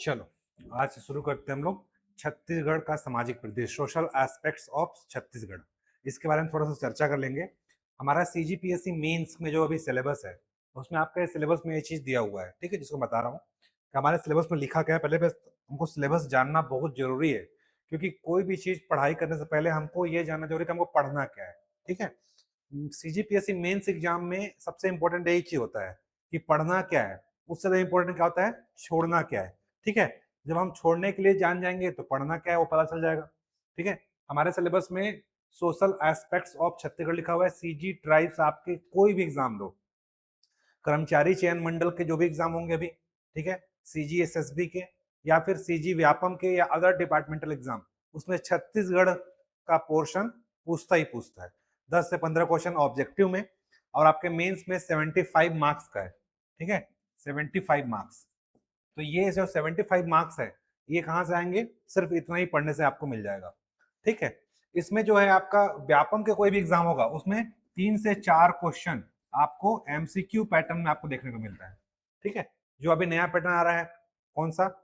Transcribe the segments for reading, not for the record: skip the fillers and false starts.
चलो, आज से शुरू करते हैं हम लोग छत्तीसगढ़ का सामाजिक परिदृश्य, सोशल एस्पेक्ट्स ऑफ छत्तीसगढ़। इसके बारे में थोड़ा सा चर्चा कर लेंगे। हमारा सीजीपीएससी मेंस में जो अभी सिलेबस है, उसमें आपके सिलेबस में ये चीज़ दिया हुआ है, ठीक है, जिसको बता रहा हूँ कि हमारे सिलेबस में लिखा क्या है। पहले बस हमको सिलेबस जानना बहुत जरूरी है, क्योंकि कोई भी चीज़ पढ़ाई करने से पहले हमको ये जानना जरूरी है कि हमको पढ़ना क्या है, ठीक है। सीजीपीएससी मेंस एग्जाम में सबसे इंपॉर्टेंट यही चीज होता है कि पढ़ना क्या है, उससे ज्यादा इंपॉर्टेंट क्या होता है, छोड़ना क्या है, ठीक है। जब हम छोड़ने के लिए जान जाएंगे तो पढ़ना क्या है वो पता चल जाएगा, ठीक है। हमारे सिलेबस में सोशल एस्पेक्ट्स ऑफ छत्तीसगढ़ लिखा हुआ है। सीजी ट्राइब्स आपके कोई भी एग्जाम दो, कर्मचारी चयन मंडल के जो भी एग्जाम होंगे अभी, ठीक है, सीजी एसएसबी के या फिर सीजी व्यापम के या अदर डिपार्टमेंटल एग्जाम, उसमें छत्तीसगढ़ का पोर्शन पूछता ही पूछता है। 10 से 15 क्वेश्चन ऑब्जेक्टिव में, और आपके मेंस में 75 मार्क्स का है, ठीक है, 75 मार्क्स। तो ये जो 75 मार्क्स है, ये कहाँ से आएंगे, सिर्फ इतना ही पढ़ने से आपको मिल जाएगा, ठीक है। इसमें जो है आपका व्यापम के कोई भी एग्जाम होगा, उसमें 3 से 4 क्वेश्चन आपको एमसीक्यू पैटर्न में आपको देखने को मिलता है, ठीक है। जो अभी नया पैटर्न आ रहा है, कौन सा,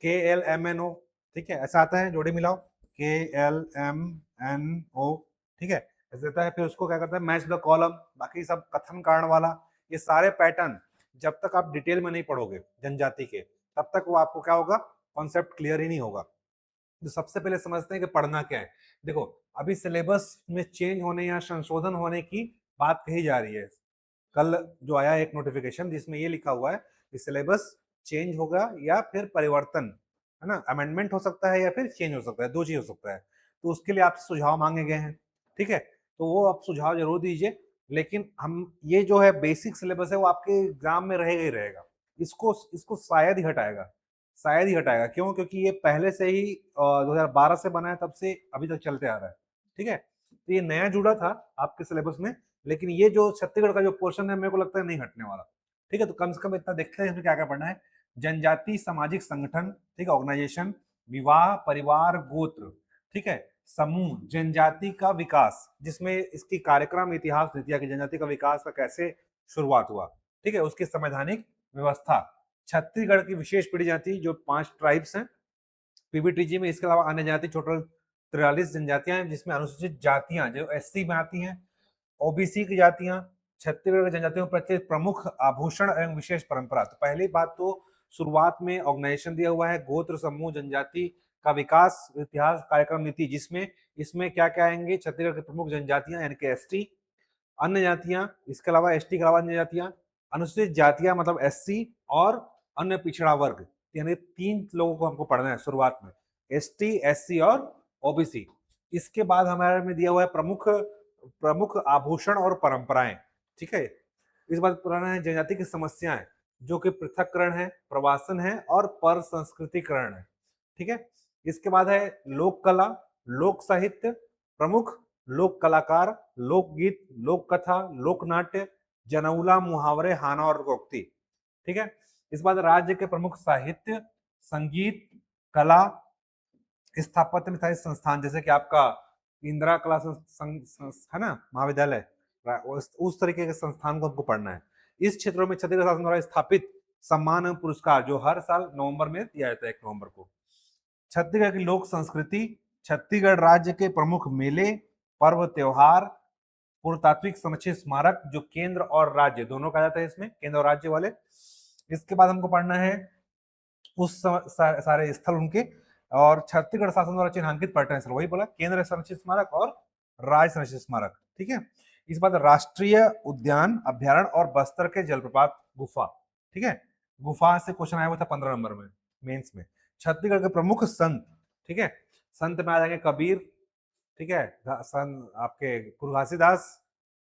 KLMNO, ठीक है, ऐसा आता है, जोड़े मिलाओ, KLMNO, ठीक है, ऐसा देता है। फिर उसको क्या करता है, मैच द कॉलम, बाकी सब कथन कारण वाला, ये सारे पैटर्न जब तक आप डिटेल में नहीं पढ़ोगे जनजाति के, तब तक वो आपको क्या होगा, कॉन्सेप्ट क्लियर ही नहीं होगा। तो सबसे पहले समझते हैं कि पढ़ना क्या है। देखो, अभी सिलेबस में चेंज होने या संशोधन होने की बात कही जा रही है। कल जो आया एक नोटिफिकेशन, जिसमें ये लिखा हुआ है कि सिलेबस चेंज होगा या फिर परिवर्तन, है ना, अमेंडमेंट हो सकता है या फिर चेंज हो सकता है, दो चीज हो सकता है। तो उसके लिए आपसे सुझाव मांगे गए हैं, ठीक है। तो वो आप सुझाव जरूर दीजिए, लेकिन हम ये जो है बेसिक सिलेबस है वो आपके एग्जाम में रहेगा ही रहेगा। इसको इसको शायद ही हटाएगा, शायद ही हटाएगा। क्यों? क्योंकि ये पहले से ही 2012 से बना है, तब से अभी तक चलते आ रहा है, ठीक है। तो ये नया जुड़ा था आपके सिलेबस में, लेकिन ये जो छत्तीसगढ़ का जो पोर्शन है, मेरे को लगता है नहीं हटने वाला, ठीक है। तो कम से कम इतना देखते हैं इसमें क्या क्या पढ़ना है। जनजाति सामाजिक संगठन, ठीक है, ऑर्गेनाइजेशन, विवाह परिवार गोत्र, ठीक है, समूह, जनजाति का विकास, जिसमें इसकी कार्यक्रम इतिहास नीतियां की जनजाति का विकास का कैसे शुरुआत हुआ, ठीक है, उसकी संवैधानिक व्यवस्था, छत्तीसगढ़ की विशेष पीढ़ी जाति जो 5 ट्राइब्स हैं पीबीटीजी में, इसके अलावा अन्य जाति टोटल 43 जनजातियां हैं, जिसमें अनुसूचित जातियां जो एससी में आती हैं, ओबीसी की जातियां, छत्तीसगढ़ की जनजातियों प्रति प्रमुख आभूषण एवं विशेष परंपरा। तो पहली बात तो शुरुआत में ऑर्गेनाइजेशन दिया हुआ है, गोत्र समूह जनजाति का विकास इतिहास कार्यक्रम नीति, जिसमें इसमें क्या क्या आएंगे, छत्तीसगढ़ की प्रमुख जनजातियां यानी कि एसटी, अन्य जातियां, इसके अलावा एसटी के अलावा अन्य जातियां, अनुसूचित जातियां मतलब एससी, और अन्य पिछड़ा वर्ग, यानी 3 लोगों को हमको पढ़ना है शुरुआत में, एसटी, एससी और ओबीसी। इसके बाद हमारे में दिया हुआ है प्रमुख प्रमुख आभूषण और परंपराएं, ठीक है। इस बात पुराना है जनजाति की समस्याएं, जो कि पृथककरण है, प्रवासन है और पर संस्कृतिकरण है, ठीक है। इसके बाद है लोक कला, लोक साहित्य, प्रमुख लोक कलाकार, लोकगीत, लोक कथा, लोक नाट्य, जनौला, मुहावरे, हाना और लोकोक्ति, ठीक है। इस बात राज्य के प्रमुख साहित्य, संगीत, कला, स्थापत्य में संस्थान, जैसे कि आपका इंदिरा कला है ना, महाविद्यालय, उस तरीके के संस्थान को हमको पढ़ना है। इस क्षेत्रों में छत्तीसगढ़ शासन द्वारा स्थापित सम्मान एवं पुरस्कार, जो हर साल नवंबर में दिया जाता है, 1 नवंबर को। छत्तीसगढ़ की लोक संस्कृति, छत्तीसगढ़ राज्य के प्रमुख मेले, पर्व त्योहार, पुरातात्विक संरक्षित स्मारक, जो केंद्र और राज्य दोनों का जाता है इसमें, केंद्र और राज्य वाले। इसके बाद हमको पढ़ना है उस सारे स्थल उनके, और छत्तीसगढ़ शासन द्वारा चिन्हांकित पर्यटन स्थल, वही बोला, केंद्र संरक्षित स्मारक और राज्य संरक्षित स्मारक, ठीक है। इस बाद राष्ट्रीय उद्यान अभ्यारण्य और बस्तर के जलप्रपात गुफा, ठीक है। गुफा से क्वेश्चन आया हुआ था 15 नंबर में मेंस में। छत्तीसगढ़ के प्रमुख संत, ठीक है, संत में आ जाएंगे कबीर, ठीक है, संत आपके गुरु घासीदास,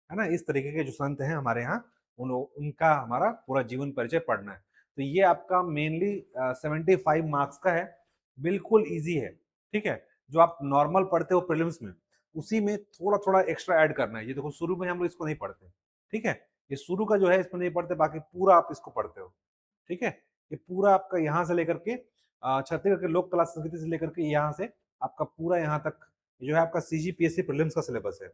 है ना, इस तरीके के जो संत हैं हमारे यहाँ, उनका हमारा पूरा जीवन परिचय पढ़ना है। तो ये आपका मेनली 75 मार्क्स का है, बिल्कुल इजी है, ठीक है। जो आप नॉर्मल पढ़ते हो प्रीलिम्स में, उसी में थोड़ा थोड़ा एक्स्ट्रा ऐड करना है। ये देखो, शुरू में हम लोग इसको नहीं पढ़ते, ठीक है, ये शुरू का जो है इसमें नहीं पढ़ते, बाकी पूरा आप इसको पढ़ते हो, ठीक है। ये पूरा आपका यहाँ से लेकर के छत्तीसगढ़ के लोक कला संस्कृति से लेकर के यहाँ से आपका पूरा यहाँ तक जो है आपका सीजीपीएससी प्रीलिम्स का सिलेबस है,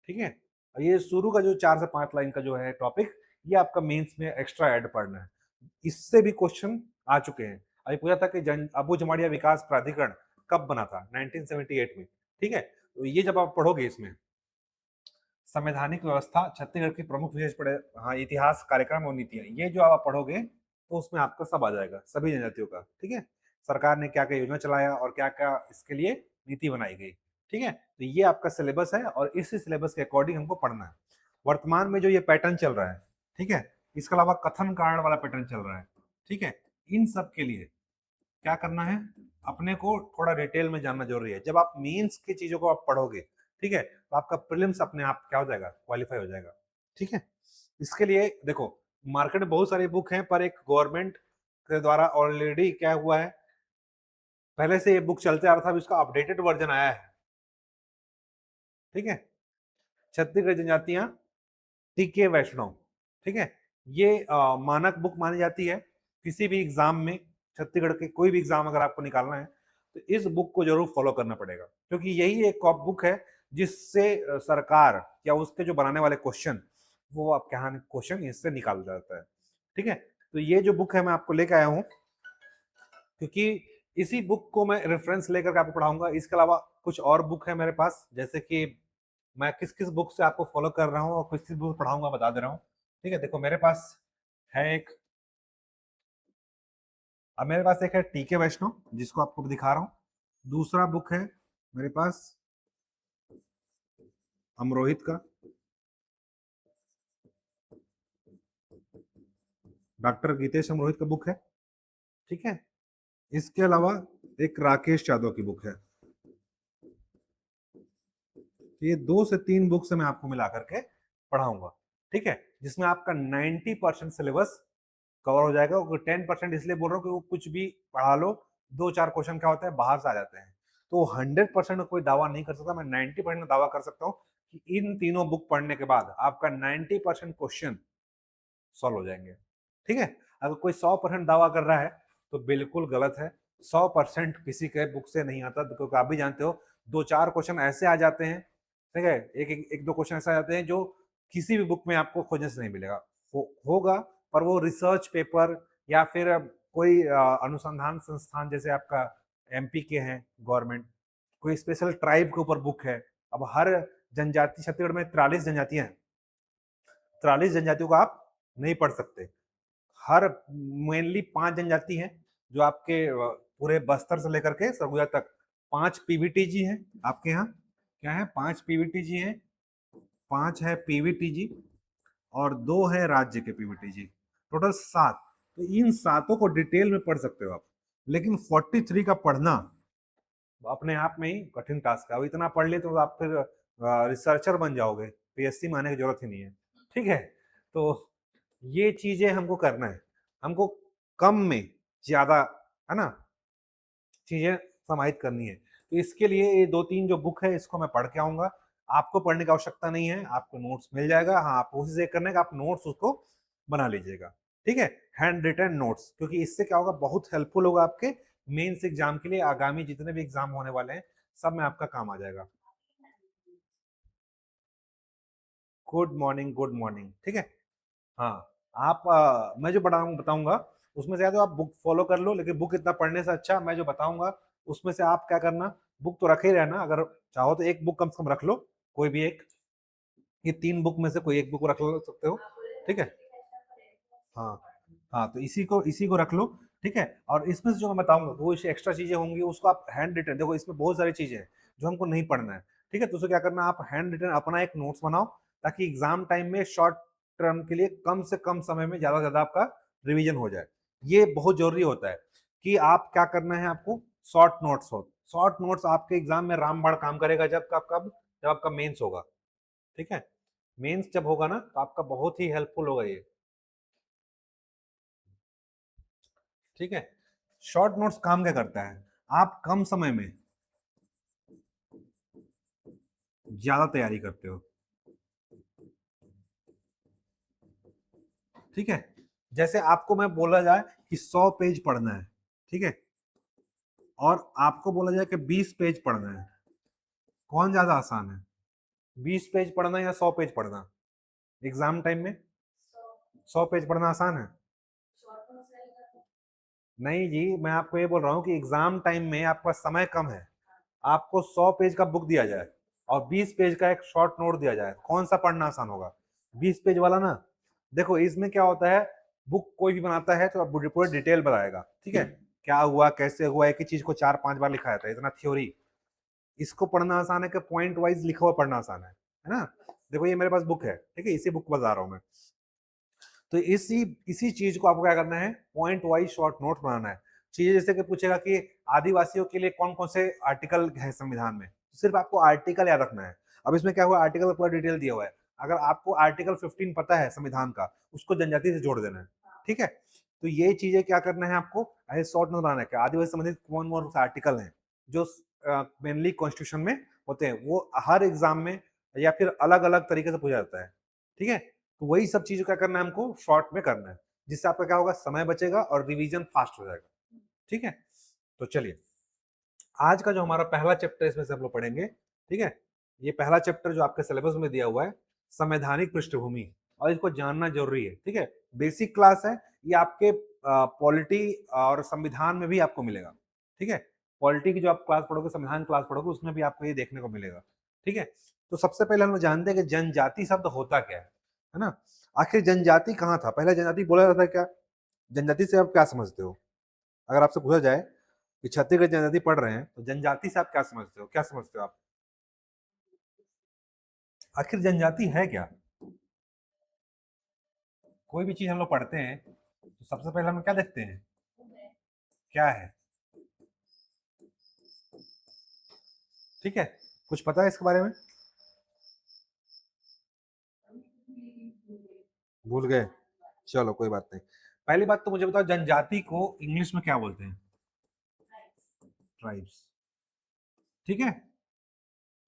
ठीक है। और ये शुरू का जो 4 से 5 लाइन का जो है टॉपिक, ये आपका मेंस में एक्स्ट्रा ऐड पढ़ना है। इससे भी क्वेश्चन आ चुके हैं। अभी पूछा था कि अबू जमाड़िया विकास प्राधिकरण कब बना था, 1978 में। ठीक है, तो ये जब आप पढ़ोगे इसमें संवैधानिक व्यवस्था छत्तीसगढ़ की प्रमुख विशेष पड़े, हाँ, इतिहास कार्यक्रम और नीतियां, ये जो आप पढ़ोगे तो उसमें आपका सब आ जाएगा, सभी जनजातियों का। ठीक है, सरकार ने क्या क्या योजना चलाया और क्या क्या इसके लिए नीति बनाई गई। ठीक है, तो ये आपका सिलेबस है और इसी सिलेबस के अकॉर्डिंग हमको पढ़ना है। वर्तमान में जो ये पैटर्न चल रहा है, ठीक है, इसके अलावा कथन कारण वाला पैटर्न चल रहा है। ठीक है, इन सब के लिए क्या करना है, अपने को थोड़ा डिटेल में जानना जरूरी है। जब आप मीन्स की चीजों को आप पढ़ोगे, ठीक है, तो आपका प्रीलिम्स अपने आप क्या हो जाएगा, क्वालिफाई हो जाएगा। ठीक है, इसके लिए देखो मार्केट में बहुत सारी बुक हैं, पर एक गवर्नमेंट के द्वारा ऑलरेडी क्या हुआ है, पहले से ये बुक चलते आ रहा था, इसका अपडेटेड वर्जन आया है। ठीक है, छत्तीसगढ़ जनजातियां टीके वैष्णव। ठीक है, ये मानक बुक मानी जाती है किसी भी एग्जाम में। छत्तीसगढ़ के कोई भी एग्जाम अगर आपको निकालना है तो इस बुक को जरूर फॉलो करना पड़ेगा, क्योंकि यही एक कॉप बुक है जिससे सरकार या उसके जो बनाने वाले क्वेश्चन, वो आपके यहाँ क्वेश्चन इससे निकाल जाता है। ठीक है, तो ये जो बुक है मैं आपको लेकर आया हूँ, क्योंकि इसी बुक को मैं रेफरेंस लेकर आपको पढ़ाऊंगा। इसके अलावा कुछ और बुक है मेरे पास, जैसे कि मैं किस किस बुक से आपको फॉलो कर रहा हूँ और किस किस बुक पढ़ाऊंगा बता दे रहा हूँ। ठीक है, देखो मेरे पास है एक, अब मेरे पास एक है टीके वैष्णव जिसको आपको दिखा रहा हूँ। दूसरा बुक है मेरे पास अमरोहित का, डॉक्टर गीतेश अमरोहित का बुक है। ठीक है, इसके अलावा एक राकेश यादव की बुक है। ये 2 से 3 बुक से मैं आपको मिला करके पढ़ाऊंगा। ठीक है, जिसमें आपका 90% सिलेबस कवर हो जाएगा। 10% इसलिए बोल रहा हूँ कि वो कुछ भी पढ़ा लो, 2-4 क्वेश्चन क्या होता है बाहर से आ जाते हैं, तो 100% कोई दावा नहीं कर सकता। मैं 90% दावा कर सकता हूँ कि इन तीनों बुक पढ़ने के बाद आपका 90% क्वेश्चन सॉल्व हो जाएंगे। ठीक है, अगर कोई 100% दावा कर रहा है तो बिल्कुल गलत है। 100% किसी के बुक से नहीं आता, क्योंकि आप भी जानते हो 2-4 क्वेश्चन ऐसे आ जाते हैं। ठीक है, एक दो क्वेश्चन ऐसे आ जाते हैं जो किसी भी बुक में आपको खोजने से नहीं मिलेगा। होगा, पर वो रिसर्च पेपर या फिर कोई अनुसंधान संस्थान जैसे आपका एमपी के हैं गवर्नमेंट, कोई स्पेशल ट्राइब के ऊपर बुक है। अब हर जनजाति, छत्तीसगढ़ में 43 जनजातियां हैं, 43 जनजातियों को आप नहीं पढ़ सकते। हर मेनली 5 जनजाति हैं जो आपके पूरे बस्तर से लेकर के सरगुजा तक 5 पीवीटीजी हैं आपके यहाँ। क्या है, 5 पीवीटीजी हैं, 5 है पीवीटीजी और 2 है राज्य के पीवीटीजी, टोटल 7। तो इन सातों को डिटेल में पढ़ सकते हो आप, लेकिन 43 का पढ़ना अपने आप में ही कठिन टास्क है। अब इतना पढ़ लिए तो आप फिर रिसर्चर बन जाओगे, पीएचडी में आने की जरूरत ही नहीं है। ठीक है, तो ये चीजें हमको करना है, हमको कम में ज्यादा, है ना, चीजें समाहित करनी है। तो इसके लिए ये 2-3 जो बुक है इसको मैं पढ़ के आऊंगा। आपको पढ़ने की आवश्यकता नहीं है, आपको नोट्स मिल जाएगा। हाँ, आप कोशिश ये करने का आप नोट्स उसको बना लीजिएगा। ठीक है, हैंड रिटन नोट्स, क्योंकि इससे क्या होगा, बहुत हेल्पफुल होगा आपके मेंस एग्जाम के लिए। आगामी जितने भी एग्जाम होने वाले हैं सब में आपका काम आ जाएगा। Good morning, good morning. ठीक है, हाँ, आप मैं जो बताऊंगा उसमें से या तो आप बुक फॉलो कर लो, लेकिन बुक इतना पढ़ने से अच्छा मैं जो बताऊंगा उसमें से आप क्या करना, बुक तो रखे ही रहना। अगर चाहो तो एक बुक कम से कम रख लो, कोई भी एक, ये 3 बुक में से कोई एक बुक रख लो सकते हो। ठीक है, हाँ, हाँ, तो इसी को रख लो। ठीक है, और इसमें से जो मैं बताऊंगा वो एक्स्ट्रा चीजें होंगी, उसको आप हैंड रिटन, देखो इसमें बहुत सारी चीजें हैं जो हमको नहीं पढ़ना है। ठीक है, तो उसे क्या करना, आप हैंड रिटन अपना एक नोट्स बनाओ, ताकि एग्जाम टाइम में शॉर्ट टर्म के लिए कम से कम समय में ज्यादा से ज्यादा आपका रिवीजन हो जाए। ये बहुत जरूरी होता है कि आप क्या करना है, आपको शॉर्ट नोट्स हो। शॉर्ट नोट्स आपके एग्जाम में रामबाण काम करेगा जब आपका मेंस होगा। ठीक है, मेंस जब होगा ना तो आपका बहुत ही हेल्पफुल होगा ये। ठीक है, शॉर्ट नोट्स काम क्या करता है, आप कम समय में ज्यादा तैयारी करते हो। ठीक है, जैसे आपको मैं बोला जाए कि 100 पेज पढ़ना है, ठीक है, और आपको बोला जाए कि 20 पेज पढ़ना है, कौन ज्यादा आसान है, 20 पेज पढ़ना या 100 पेज पढ़ना? एग्जाम टाइम में 100 पेज पढ़ना आसान है। नहीं जी, मैं आपको ये बोल रहा हूँ कि एग्जाम टाइम में आपका समय कम है, आपको 100 पेज का बुक दिया जाए और 20 पेज का एक शॉर्ट नोट दिया जाए, कौन सा पढ़ना आसान होगा? 20 पेज वाला ना। देखो इसमें क्या होता है, बुक कोई भी बनाता है तो अब पूरा डिटेल बताएगा, ठीक है, क्या हुआ कैसे हुआ, एक ही चीज को 4-5 बार लिखा जाता है, इतना थ्योरी। इसको पढ़ना आसान है कि पॉइंट वाइज लिखा हुआ पढ़ना आसान है ना? देखो ये मेरे पास बुक है, ठीक है, इसी बुक को बता रहा हूँ मैं। तो इसी इसी चीज को आपको क्या करना है, पॉइंट वाइज शॉर्ट नोट बनाना है। चीजें जैसे कि पूछेगा कि आदिवासियों के लिए कौन कौन से आर्टिकल है संविधान में, सिर्फ आपको आर्टिकल याद रखना है। अब इसमें क्या हुआ, आर्टिकल का पूरा डिटेल दिया हुआ है, अगर आपको आर्टिकल 15 पता है संविधान का, उसको जनजाति से जोड़ देना है, ठीक है। तो ये चीजें क्या करना है आपको, ऐसे शॉर्ट नोट बनाना है कि आदिवासी संबंधित कौन कौन से आर्टिकल हैं जो मेनली कॉन्स्टिट्यूशन में होते हैं, वो हर एग्जाम में या फिर अलग अलग तरीके से पूछा जाता है, ठीक है। तो वही सब चीज क्या करना है हमको शॉर्ट में करना है, जिससे आपका क्या होगा, समय बचेगा और रिवीजन फास्ट हो जाएगा, ठीक है। तो चलिए आज का जो हमारा पहला चैप्टर इसमें से हम लोग पढ़ेंगे, ठीक है। ये पहला चैप्टर जो आपके सिलेबस में दिया हुआ है, संवैधानिक पृष्ठभूमि, और इसको जानना जरूरी है, ठीक है। बेसिक क्लास है ये, आपके पॉलिटी और संविधान में भी आपको मिलेगा, ठीक है। पॉलिटी की जो आप क्लास पढ़ोगे, संविधान क्लास पढ़ोगे, उसमें भी आपको ये देखने को मिलेगा, ठीक है। तो सबसे पहले हम लोग जानते हैं कि जनजाति शब्द होता क्या है ना। आखिर जनजाति कहाँ था, पहले जनजाति बोला जाता है क्या? जनजाति से आप क्या समझते हो? अगर आपसे पूछा जाए कि छत्तीसगढ़ जनजाति पढ़ रहे हैं तो जनजाति से आप क्या समझते हो, क्या समझते हो आप? आखिर जनजाति है क्या? कोई भी चीज हम लोग पढ़ते हैं तो सबसे पहले हम क्या देखते हैं, क्या है, ठीक है। कुछ पता है इसके बारे में? भूल गए? चलो कोई बात नहीं। पहली बात तो मुझे बताओ, जनजाति को इंग्लिश में क्या बोलते हैं? ट्राइब्स, ठीक है।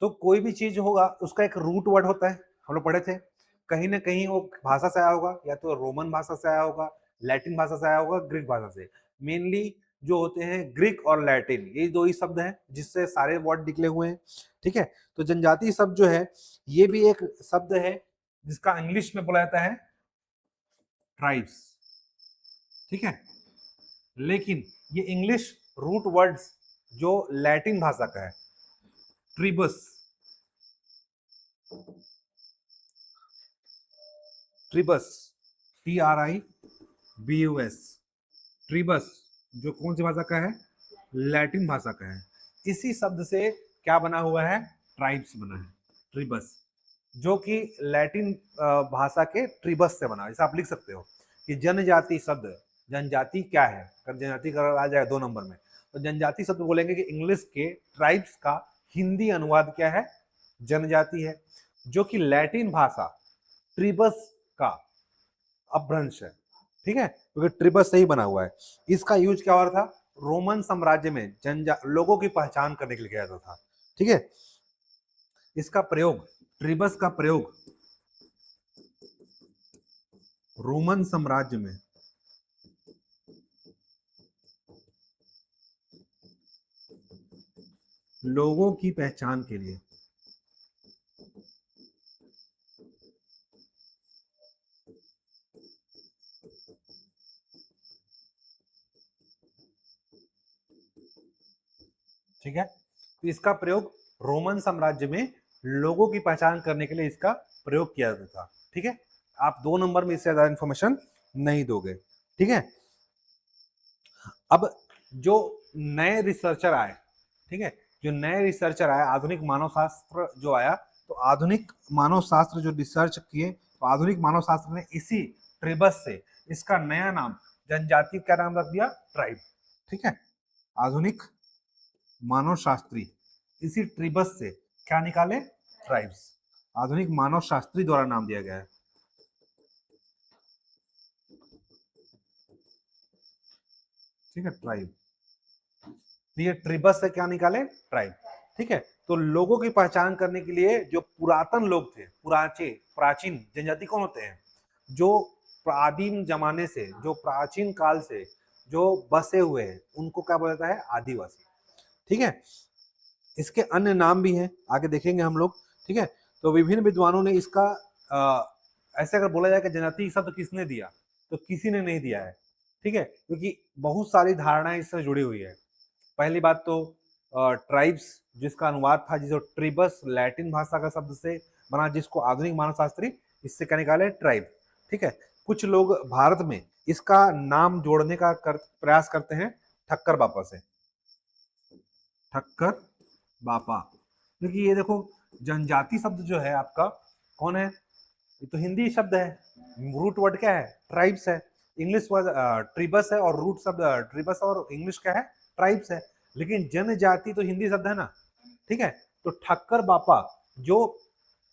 तो कोई भी चीज होगा उसका एक रूट वर्ड होता है, हम लोग पढ़े थे। कहीं ना कहीं वो भाषा से आया होगा, या तो रोमन भाषा से आया होगा, लैटिन भाषा से आया होगा, ग्रीक भाषा से। मेनली जो होते हैं ग्रीक और लैटिन, ये दो ही शब्द हैं जिससे सारे वर्ड निकले हुए हैं, ठीक है। तो जनजाति शब्द जो है ये भी एक शब्द है जिसका इंग्लिश में बोला जाता है ट्राइब्स, ठीक है। लेकिन ये इंग्लिश रूट वर्ड्स जो लैटिन भाषा का है, ट्रिबस, ट्रिबस, TRIBUS, ट्रिबस, जो कौन सी भाषा का है? लैटिन भाषा का है। इसी शब्द से क्या बना हुआ है? ट्राइब्स बना है, ट्रिबस, जो कि लैटिन भाषा के ट्रिबस से बना है। जैसे आप लिख सकते हो कि जनजाति शब्द, जनजाति क्या है, अगर जनजाति का आ जाए 2 नंबर में, तो जनजाति शब्द बोलेंगे कि इंग्लिश के ट्राइब्स का हिंदी अनुवाद क्या है? जनजाति है, जो कि लैटिन भाषा ट्रिबस का अपभ्रंश है, ठीक है, क्योंकि ट्रिबस से ही बना हुआ है। इसका यूज क्या हो रहा था? रोमन साम्राज्य में लोगों की पहचान करने के लिए किया जाता था, ठीक है। इसका प्रयोग, ट्रिबस का प्रयोग रोमन साम्राज्य में लोगों की पहचान के लिए, ठीक है। तो इसका प्रयोग रोमन साम्राज्य में लोगों की पहचान करने के लिए इसका प्रयोग किया जाता था, ठीक है। आप 2 नंबर में इससे ज्यादा इंफॉर्मेशन नहीं दोगे, ठीक है। अब जो नए रिसर्चर आए, ठीक है, जो नए रिसर्चर आए, आधुनिक मानव शास्त्र जो आया, तो आधुनिक मानव शास्त्र जो रिसर्च किए, तो आधुनिक मानव शास्त्र ने इसी ट्रिबस से इसका नया नाम, जनजाति क्या नाम रख दिया? ट्राइब, ठीक है। आधुनिक मानव शास्त्री इसी ट्रिबस से क्या निकाले? ट्राइब्स। आधुनिक मानव शास्त्री द्वारा नाम दिया गया है, ठीक है, ट्राइब। ये ट्रिबस से क्या निकाले? ट्राइब, ठीक है। तो लोगों की पहचान करने के लिए जो पुरातन लोग थे, प्राचीन जनजाति कौन होते हैं? जो आदिम जमाने से, जो प्राचीन काल से जो बसे हुए हैं, उनको क्या बोला जाता है? आदिवासी, ठीक है। इसके अन्य नाम भी हैं, आगे देखेंगे हम लोग, ठीक है। तो विभिन्न विद्वानों ने इसका ऐसे अगर बोला जाए कि जनजाति शब्द किसने दिया, तो किसी ने नहीं दिया है, ठीक है, क्योंकि बहुत सारी धारणाएं इससे जुड़ी हुई है। पहली बात तो ट्राइब्स, जिसका अनुवाद था जिसको ट्रिबस लैटिन भाषा का शब्द से बना, जिसको आधुनिक मानवशास्त्री इससे क्या निकाले, ट्राइब। ठीक है, कुछ लोग भारत में इसका नाम जोड़ने का प्रयास करते हैं ठक्कर बापा से, ठक्कर बापा, क्योंकि ये देखो जनजाति शब्द जो है आपका कौन है, ये तो हिंदी शब्द है, रूट वर्ड क्या है, ट्राइब्स है, इंग्लिश वर्ड ट्रिबस है, और रूट शब्द ट्रिबस और इंग्लिश क्या है, ट्राइब्स है, लेकिन जनजाति तो हिंदी शब्द है ना। ठीक है, तो ठक्कर बापा जो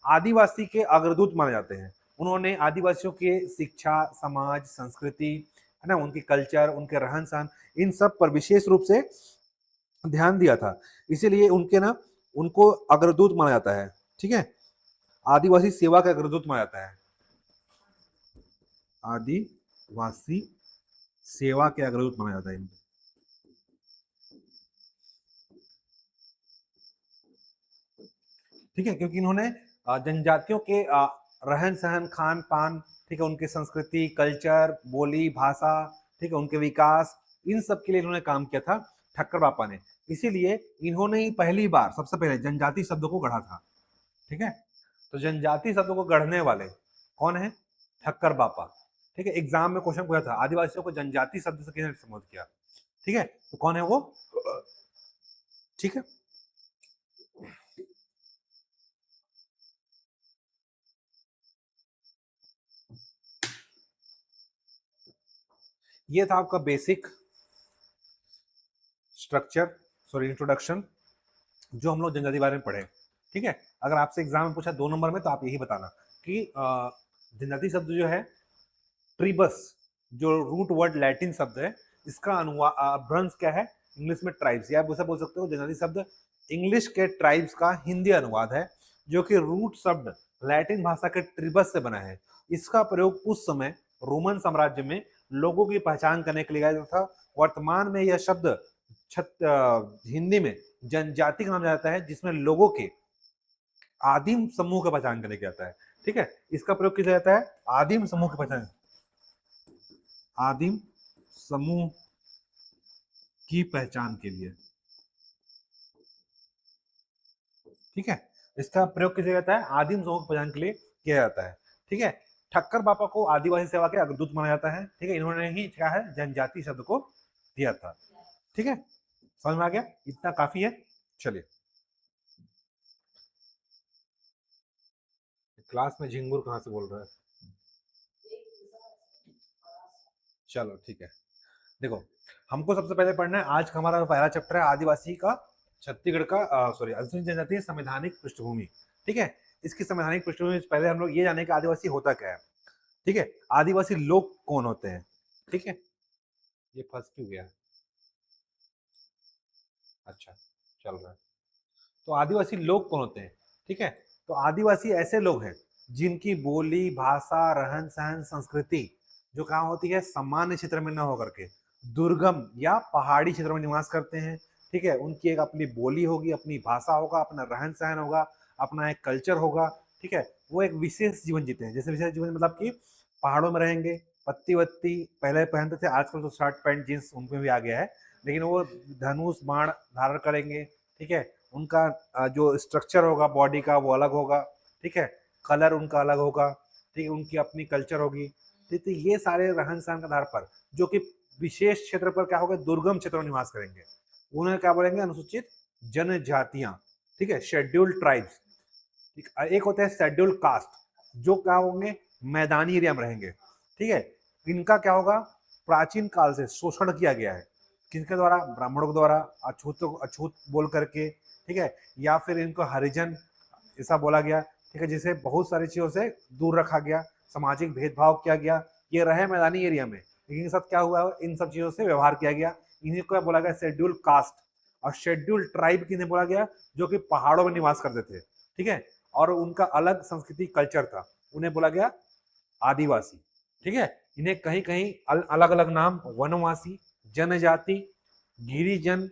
आदिवासी के अग्रदूत माने जाते हैं, उन्होंने आदिवासियों के शिक्षा, समाज, संस्कृति है ना, उनके कल्चर, उनके रहन सहन, इन सब पर विशेष रूप से ध्यान दिया था। इसीलिए उनके ना उनको अग्रदूत माना जाता है। ठीक है, आदिवासी सेवा का अग्रदूत माना जाता है, आदिवासी सेवा के अग्रदूत माना जाता है। ठीक है, क्योंकि इन्होंने जनजातियों के रहन सहन, खान पान, ठीक है, उनके संस्कृति, कल्चर, बोली, भाषा, ठीक है, उनके विकास, इन सब के लिए इन्होंने काम किया था ठक्कर बापा ने। इसीलिए इन्होंने ही पहली बार सबसे पहले जनजाति शब्द को गढ़ा था। ठीक है, तो जनजाति शब्द को गढ़ने वाले कौन है, ठक्कर बापा। ठीक है, एग्जाम में क्वेश्चन पूछा था आदिवासियों को जनजाति शब्द से किसने संबोधित किया। ठीक है, तो कौन है वो। ठीक है, ये था आपका बेसिक स्ट्रक्चर, सॉरी इंट्रोडक्शन, जो हम लोग जनजाति के बारे में पढ़े। ठीक है, अगर आपसे एग्जाम में पूछा 2 नंबर में, तो आप यही बताना कि जनजाति शब्द जो है ट्रिबस, जो रूट वर्ड लैटिन शब्द है, इसका अनुवाद क्या है, इंग्लिश में ट्राइब्स, या आप उसे बोल सकते हो जनजाति शब्द इंग्लिश के ट्राइब्स का हिंदी अनुवाद है, जो कि रूट शब्द लैटिन भाषा के ट्रिबस से बना है। इसका प्रयोग उस समय रोमन साम्राज्य में लोगों की पहचान करने के लिए किया जाता था। वर्तमान में यह शब्द हिंदी में जनजाति का नाम जाता है, जिसमें लोगों के आदिम समूह का पहचान करने के आता है। ठीक है, इसका प्रयोग किया जाता है आदिम समूह की पहचान, आदिम समूह की पहचान के लिए। ठीक है, इसका प्रयोग किया जाता है आदिम समूह की पहचान के लिए किया जाता है। ठीक है, ठक्कर बापा को आदिवासी सेवा के अग्रदूत माना जाता है। ठीक है, इन्होंने ही क्या है, जनजाति शब्द को दिया था। ठीक है, समझ में आ गया, इतना काफी है। चलिए, क्लास में झिंगुर कहां से बोल रहा है। चलो ठीक है, देखो हमको सबसे पहले पढ़ना है, आज का हमारा पहला चैप्टर है आदिवासी का छत्तीसगढ़ का सॉरी अनुसूचित जनजाति संवैधानिक पृष्ठभूमि। ठीक है, इसकी संवैधानिक पृष्ठभूमि से पहले हम लोग ये जाने कि आदिवासी होता क्या है। ठीक है, आदिवासी लोग कौन होते हैं। ठीक है, ये फंस क्यों गया, अच्छा चल रहा है। तो आदिवासी लोग कौन होते हैं। ठीक है, तो आदिवासी ऐसे लोग हैं जिनकी बोली, भाषा, रहन सहन, संस्कृति जो कहाँ होती है, सामान्य क्षेत्र में न होकर के दुर्गम या पहाड़ी क्षेत्र में निवास करते हैं। ठीक है, उनकी एक अपनी बोली होगी, अपनी भाषा होगा, अपना रहन सहन होगा, अपना एक कल्चर होगा। ठीक है, वो एक विशेष जीवन जीते हैं। जैसे विशेष जीवन मतलब कि पहाड़ों में रहेंगे, पत्ती वत्ती पहले पहनते थे, आजकल तो शर्ट पैंट जींस उनमें भी आ गया है, लेकिन वो धनुष बाण धारण करेंगे। ठीक है, उनका जो स्ट्रक्चर होगा बॉडी का वो अलग होगा। ठीक है, कलर उनका अलग होगा। ठीक है, उनकी अपनी कल्चर होगी। ठीक है, ये सारे रहन सहन के आधार पर जो कि विशेष क्षेत्र पर क्या होगा, दुर्गम क्षेत्रों में निवास करेंगे, उन्हें क्या बोलेंगे, अनुसूचित जनजातियां। ठीक है, शेड्यूल्ड ट्राइब्स। एक होता है शेड्यूल्ड कास्ट, जो क्या होंगे, मैदानी एरिया में रहेंगे। ठीक है, इनका क्या होगा, प्राचीन काल से शोषण किया गया है, किसके द्वारा, ब्राह्मणों के द्वारा, अछूत अछूत बोल करके। ठीक है, या फिर इनको हरिजन ऐसा बोला गया। ठीक है, जिसे बहुत सारी चीजों से दूर रखा गया, सामाजिक भेदभाव किया गया। ये रहे मैदानी एरिया में, लेकिन इनके साथ क्या हुआ, इन सब चीजों से व्यवहार किया गया। इन्हीं को बोला गया शेड्यूल कास्ट। और शेड्यूल ट्राइब किन्हें बोला गया, जो कि पहाड़ों में निवास करते थे। ठीक है, और उनका अलग संस्कृति कल्चर था, उन्हें बोला गया आदिवासी। ठीक है, इन्हें कहीं कहीं अलग अलग नाम, वनवासी, जनजाति, गिरिजन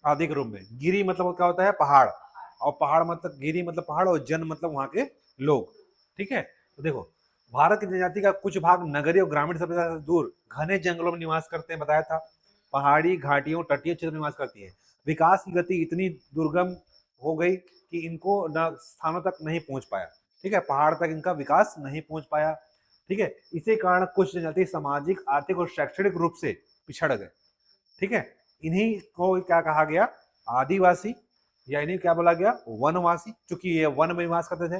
आदि के रूप में। गिरी मतलब क्या होता है, पहाड़, और पहाड़ मतलब गिरी मतलब पहाड़, और जन मतलब वहां के लोग। ठीक है, तो देखो भारत की जनजाति का कुछ भाग नगरीय और ग्रामीण सभ्यता से दूर घने जंगलों में निवास करते हैं, बताया था। पहाड़ी घाटियों तटीय क्षेत्र में निवास करती है। विकास की गति इतनी दुर्गम हो गई कि इनको न स्थानों तक नहीं पहुंच पाया। ठीक है, पहाड़ तक इनका विकास नहीं पहुंच पाया। ठीक है, इसी कारण कुछ जनजाति सामाजिक, आर्थिक और शैक्षणिक रूप से पिछड़ गए। ठीक है, इन्हीं को क्या कहा गया, आदिवासी, या इन्हीं क्या बोला गया, वनवासी, क्योंकि ये वन में निवास करते थे।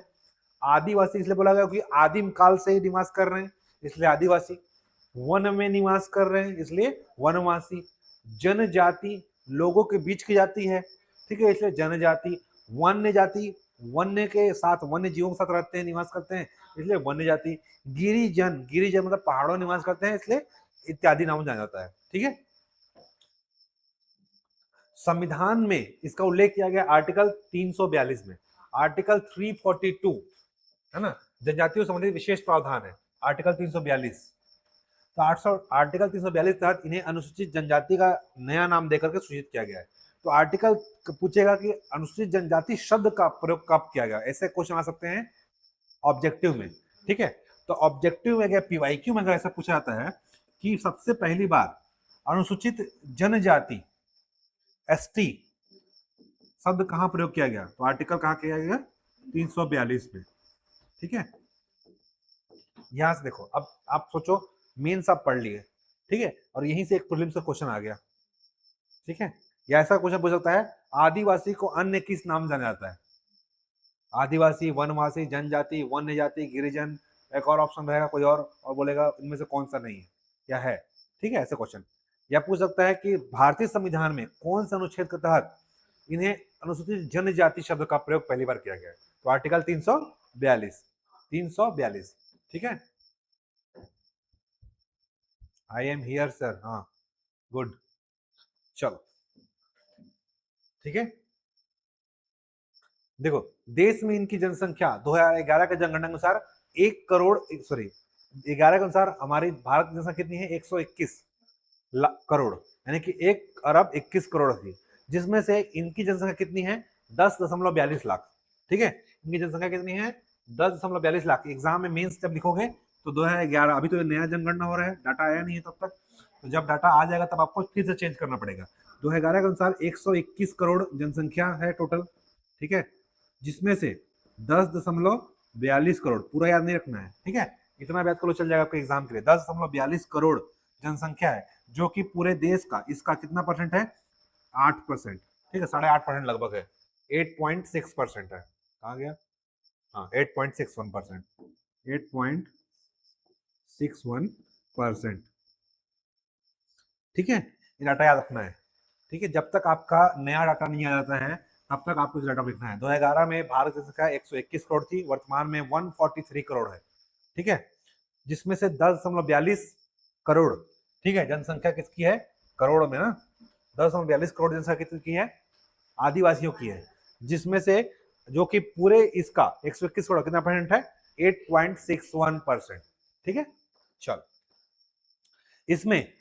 आदिवासी इसलिए बोला गया क्योंकि आदिम काल से ही निवास कर रहे हैं, इसलिए आदिवासी। वन में निवास कर रहे हैं, इसलिए वनवासी। जनजाति लोगों के बीच की जाति है, ठीक है, इसलिए जनजाति। वन्य जाति वन्य के साथ, वन्य जीवों के साथ रहते हैं, निवास करते हैं, इसलिए वन्य जाति। गिरिजन, गिरिजन मतलब पहाड़ों में निवास करते हैं, इसलिए इत्यादि नाम जाना जाता है। ठीक है, संविधान में इसका उल्लेख किया गया आर्टिकल 342 में। आर्टिकल 342 है ना, जनजातियों संबंधित विशेष प्रावधान है, आर्टिकल 342। तो आर्टिकल 342 तहत इन्हें अनुसूचित जनजाति का नया नाम देकर के सूचित किया गया है। तो आर्टिकल पूछेगा कि अनुसूचित जनजाति शब्द का प्रयोग कब किया गया, ऐसे क्वेश्चन आ सकते हैं ऑब्जेक्टिव में। ठीक है, तो ऑब्जेक्टिव में, पीवाईक्यू में अगर ऐसा पूछा जाता है कि सबसे पहली बार अनुसूचित जनजाति एसटी शब्द कहां प्रयोग किया गया, तो आर्टिकल कहां किया गया, 342 में। ठीक है, यहां से देखो, अब आप सोचो, मेंस आप पढ़ लिए, ठीक है, और यहीं से एक प्रीलिम्स का क्वेश्चन आ गया। ठीक है, या ऐसा क्वेश्चन पूछ सकता है, आदिवासी को अन्य किस नाम जाना जाता है, आदिवासी, वनवासी, जनजाति, वन्य जाति, गिरिजन। एक और ऑप्शन रहेगा कोई और बोलेगा इनमें से कौन सा नहीं है या है। ठीक है, ऐसे क्वेश्चन। या पूछ सकता है कि भारतीय संविधान में कौन से अनुच्छेद के तहत इन्हें अनुसूचित जनजाति शब्द का प्रयोग पहली बार किया गया है, तो आर्टिकल 342। 342। ठीक है, आई एम हियर सर, हाँ, गुड, चलो। ठीक है, देखो, देश में इनकी जनसंख्या 2011 के जनगणना के अनुसार 1 करोड़, सॉरी 11 के अनुसार हमारी भारत की जनसंख्या कितनी है, 121 करोड़, यानी कि 1 अरब 21 करोड़ थी, जिसमें से इनकी जनसंख्या कितनी है, 10.42 लाख। ठीक है, इनकी जनसंख्या कितनी है, 10.42 लाख। एग्जाम में मेंस जब लिखोगे तो 2011, अभी तो नया जनगणना हो रहा है, डाटा आया नहीं है तब तक, तो जब डाटा आ जाएगा तब आपको फिर से चेंज करना पड़ेगा। 2011 के अनुसार 121 करोड़ जनसंख्या है टोटल। ठीक है, जिसमें से 10.42 करोड़, पूरा याद नहीं रखना है, ठीक है, इतना याद करो चल जाएगा आपके एग्जाम के लिए। 10.42 करोड़ जनसंख्या है, जो कि पूरे देश का, इसका कितना परसेंट है, 8%। ठीक है, 8.5% लगभग है, 8.6% है। कहाँ गया, हाँ, 8.61%, 8.61%। ठीक है, ये डाटा याद रखना है। ठीक है, जब तक आपका नया डाटा नहीं आ जाता है तब तक आपको इस डाटा को लिखना है। 2011 में भारत की संख्या 121 करोड़ थी, वर्तमान में 143 करोड़ है। ठीक है, जिसमें से 10.42 करोड़, ठीक है, जनसंख्या किसकी है, करोड़ में ना, 10.42 करोड़ जनसंख्या किसकी है, आदिवासियों की है, जिसमें से जो कि पूरे इसका 121 करोड़ कितना परसेंट है, 8.61%। ठीक है, चलो, इसमें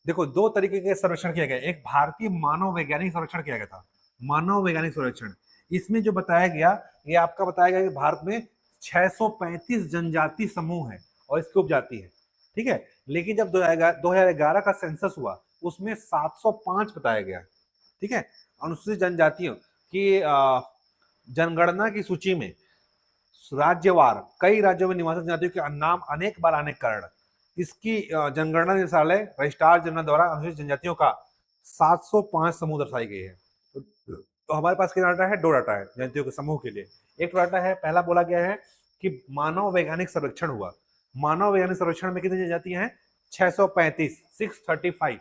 देखो 2 तरीके के सर्वेक्षण किया गया, एक भारतीय मानव वैज्ञानिक सर्वेक्षण किया गया था, मानव वैज्ञानिक सर्वेक्षण। इसमें जो बताया गया, ये आपका बताया गया कि भारत में 635 जनजाति समूह है और इसकी उपजाति है। ठीक है, लेकिन जब 2011 का सेंसस हुआ उसमें 705 बताया गया। ठीक है, अनुसूचित जनजातियों की जनगणना की सूची में राज्यवार कई राज्यों में निवासी जनजातियों के नाम अनेक बार आने के कारण इसकी जनगणना निदेशालय रजिस्ट्रार जनरल द्वारा अनुसूचित जनजातियों का 705 समूह दर्शाई गई है। तो हमारे पास क्या डाटा है, 2 डाटा है जनजातियों के समूह के लिए। एक डाटा है, पहला बोला गया है कि मानव वैज्ञानिक सर्वेक्षण हुआ, मानव वैज्ञानिक सर्वेक्षण में कितनी जनजातियां हैं, 635, 635।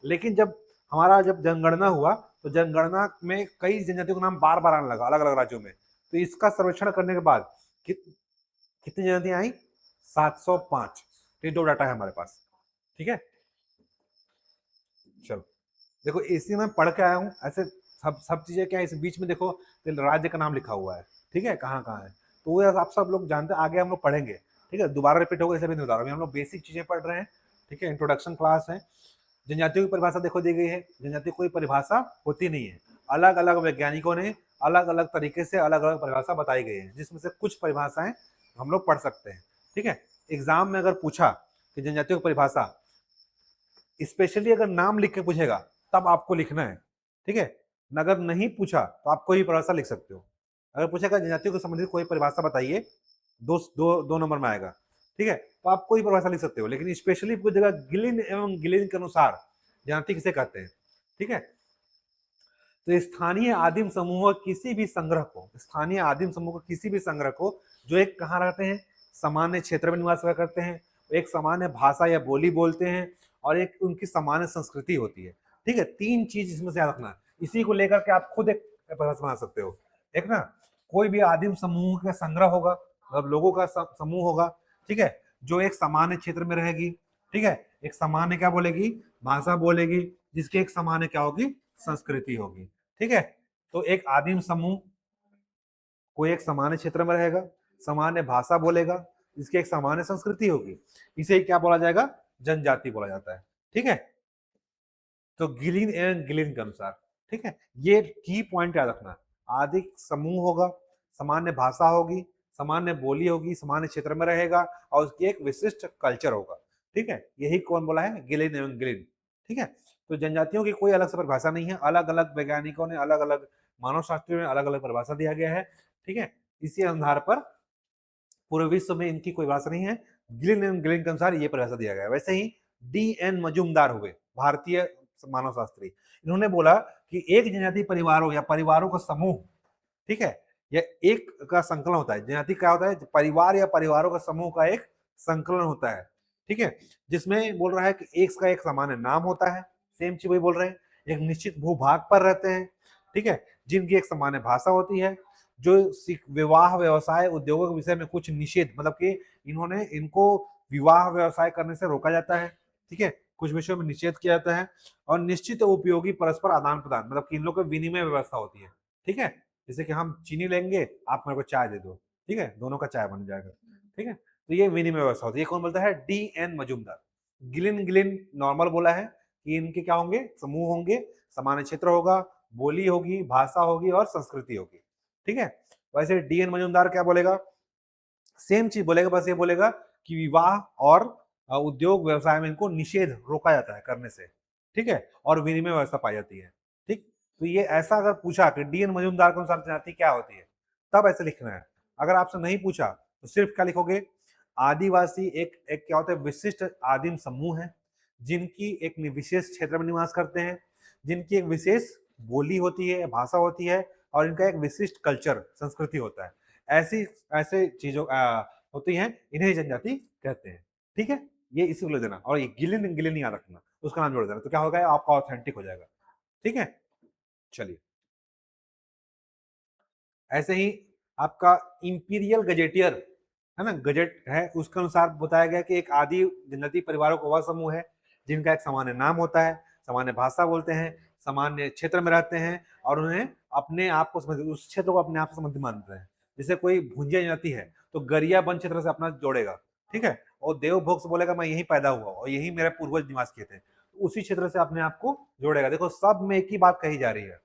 लेकिन जब हमारा जनगणना हुआ तो जनगणना में कई जनजातियों का नाम बार बार आने लगा अलग अलग राज्यों में। तो इसका सर्वेक्षण करने के बाद कितनी जनजातियां आई, 705। ये 2 डाटा है हमारे पास। ठीक है, चलो देखो, इसी में पढ़ के आया हूँ, ऐसे सब चीजें क्या है, इस बीच में देखो राज्य का नाम लिखा हुआ है। ठीक है, कहाँ कहाँ है, तो वो आप सब लोग जानते हैं, आगे हम लोग पढ़ेंगे। ठीक है, दोबारा रिपीट होगा इसलिए नहीं बता रहा हूँ, हम लोग बेसिक चीजें पढ़ रहे हैं। ठीक है, इंट्रोडक्शन क्लास है। जनजातियों की परिभाषा देखो दी गई है, जनजाति कोई परिभाषा होती नहीं है, अलग अलग वैज्ञानिकों ने अलग अलग तरीके से अलग अलग परिभाषा बताई गई है, जिसमें से कुछ परिभाषाएं हम लोग पढ़ सकते हैं। ठीक है, एग्जाम में अगर पूछा कि जनजातियों की परिभाषा, स्पेशली अगर नाम लिख के पूछेगा तब आपको लिखना है, ठीक है। अगर नहीं पूछा तो आप कोई परिभाषा लिख सकते हो। अगर पूछेगा जनजातियों को संबंधित कोई परिभाषा बताइए, दो नंबर में आएगा, ठीक है, तो आप कोई परिभाषा लिख सकते हो, लेकिन स्पेशली पूछेगा गिलिन एवं गिलिन के अनुसार जनजाति किसे कहते हैं, ठीक है। तो स्थानीय आदिम समूह किसी भी संग्रह को, स्थानीय आदिम समूह को किसी भी संग्रह को जो एक कहाँ रहते हैं, सामान्य क्षेत्र में निवास करते हैं, एक सामान्य भाषा या बोली बोलते हैं, और एक उनकी सामान्य संस्कृति होती है, ठीक है। तीन चीज इसमें से याद रखना है। इसी को लेकर के आप खुद एक परिभाषा बना सकते हो। एक ना, कोई भी आदिम समूह का संग्रह होगा, मतलब लोगों का समूह होगा, ठीक है, जो एक सामान्य क्षेत्र में रहेगी, ठीक है, एक सामान्य क्या बोलेगी, भाषा बोलेगी, जिसकी एक सामान्य क्या होगी, संस्कृति होगी, ठीक है। तो एक आदिम समूह कोई एक सामान्य क्षेत्र में रहेगा, सामान्य भाषा बोलेगा, इसकी एक सामान्य संस्कृति होगी, इसे क्या बोला जाएगा, जनजाति बोला जाता है, ठीक है। तो गिलिन एंड गिलिन के अनुसार, ठीक है, ये की पॉइंट याद रखना। आदि समूह होगा, सामान्य भाषा होगी, सामान्य बोली होगी, सामान्य क्षेत्र में रहेगा, और उसकी एक विशिष्ट कल्चर होगा, ठीक है। यही कौन बोला है, गिलिन एवं गिलिन, ठीक है। तो जनजातियों की कोई अलग से परिभाषा नहीं है, अलग अलग वैज्ञानिकों ने, अलग अलग मानव शास्त्रियों ने अलग अलग परिभाषा दिया गया है, ठीक है। इसी आधार पर पूरे विश्व में इनकी कोई भाषा नहीं है, गिलिन एवं गिलिन के अनुसार ये परिभाषा दिया गया है। वैसे ही D.N. मजूमदार हुए, भारतीय मानव शास्त्री, इन्होंने बोला कि एक जनजाति परिवारों या परिवारों का समूह, ठीक है, यह एक का संकलन होता है। जनजाति क्या होता है, परिवार या परिवारों का समूह का एक संकलन होता है, ठीक है, जिसमें बोल रहा है कि एक का एक सामान्य नाम होता है, सेम चीज वही बोल रहे हैं, एक निश्चित भूभाग पर रहते हैं, ठीक है, जिनकी एक सामान्य भाषा होती है, जो विवाह व्यवसाय उद्योगों के विषय में कुछ निषेध, मतलब कि इन्होंने इनको विवाह व्यवसाय करने से रोका जाता है, ठीक है, कुछ विषयों में निषेध किया जाता है, और निश्चित उपयोगी परस्पर आदान प्रदान, मतलब कि इन लोगों की विनिमय व्यवस्था होती है, ठीक है। जैसे कि हम चीनी लेंगे, आप मेरे को चाय दे दो, ठीक है, दोनों का चाय बन जाएगा, ठीक है। तो ये विनिमय व्यवस्था होती है। ये कौन बोलता है, D.N. Majumdar. Gillin Gillin normal बोला है कि इनके क्या होंगे, समूह होंगे, सामान्य क्षेत्र होगा, बोली होगी, भाषा होगी और संस्कृति होगी, ठीक है। वैसे D.N. मजूमदार क्या बोलेगा, सेम चीज बोलेगा, बस ये बोलेगा कि विवाह और उद्योग व्यवसाय में इनको निषेध रोका जाता है करने से, ठीक है, और विनिमय व्यवस्था पाई जाती है, ठीक। तो ये ऐसा अगर पूछा कि D.N. मजूमदार के अनुसार जनजाति क्या होती है, तब ऐसे लिखना है। अगर आपसे नहीं पूछा तो सिर्फ क्या लिखोगे, आदिवासी एक एक क्या होता है, विशिष्ट आदिम समूह है, जिनकी एक विशेष क्षेत्र में निवास करते हैं, जिनकी एक विशेष बोली होती है, भाषा होती है, और इनका एक विशिष्ट कल्चर, संस्कृति होता है। ऐसी ऐसे चीजों होती हैं, इन्हें जनजाति कहते हैं, ठीक है। ये इसी को ले देना, और ये गिलिन गिलिन याद रखना, उसका नाम जोड़ देना, तो क्या होगा, आपका ऑथेंटिक हो जाएगा, ठीक है। चलिए, ऐसे ही आपका इंपीरियल गजेटियर है ना, गजेट है, उसके अनुसार बताया गया कि एक आदि जनजाति परिवारों का वह समूह है जिनका एक सामान्य नाम होता है, सामान्य भाषा बोलते हैं, सामान्य क्षेत्र में रहते हैं, और उन्हें अपने आप को समझ, उस क्षेत्र को अपने आप से संबंधित मानते हैं। जैसे कोई भुंजिया जनजाति है तो गरिया वन क्षेत्र से अपना जोड़ेगा, ठीक है, और देवभोग से बोलेगा मैं यहीं पैदा हुआ और यही मेरे पूर्वज निवास किए थे, तो उसी क्षेत्र से अपने आप को जोड़ेगा। देखो सब में एक ही बात कही जा रही है,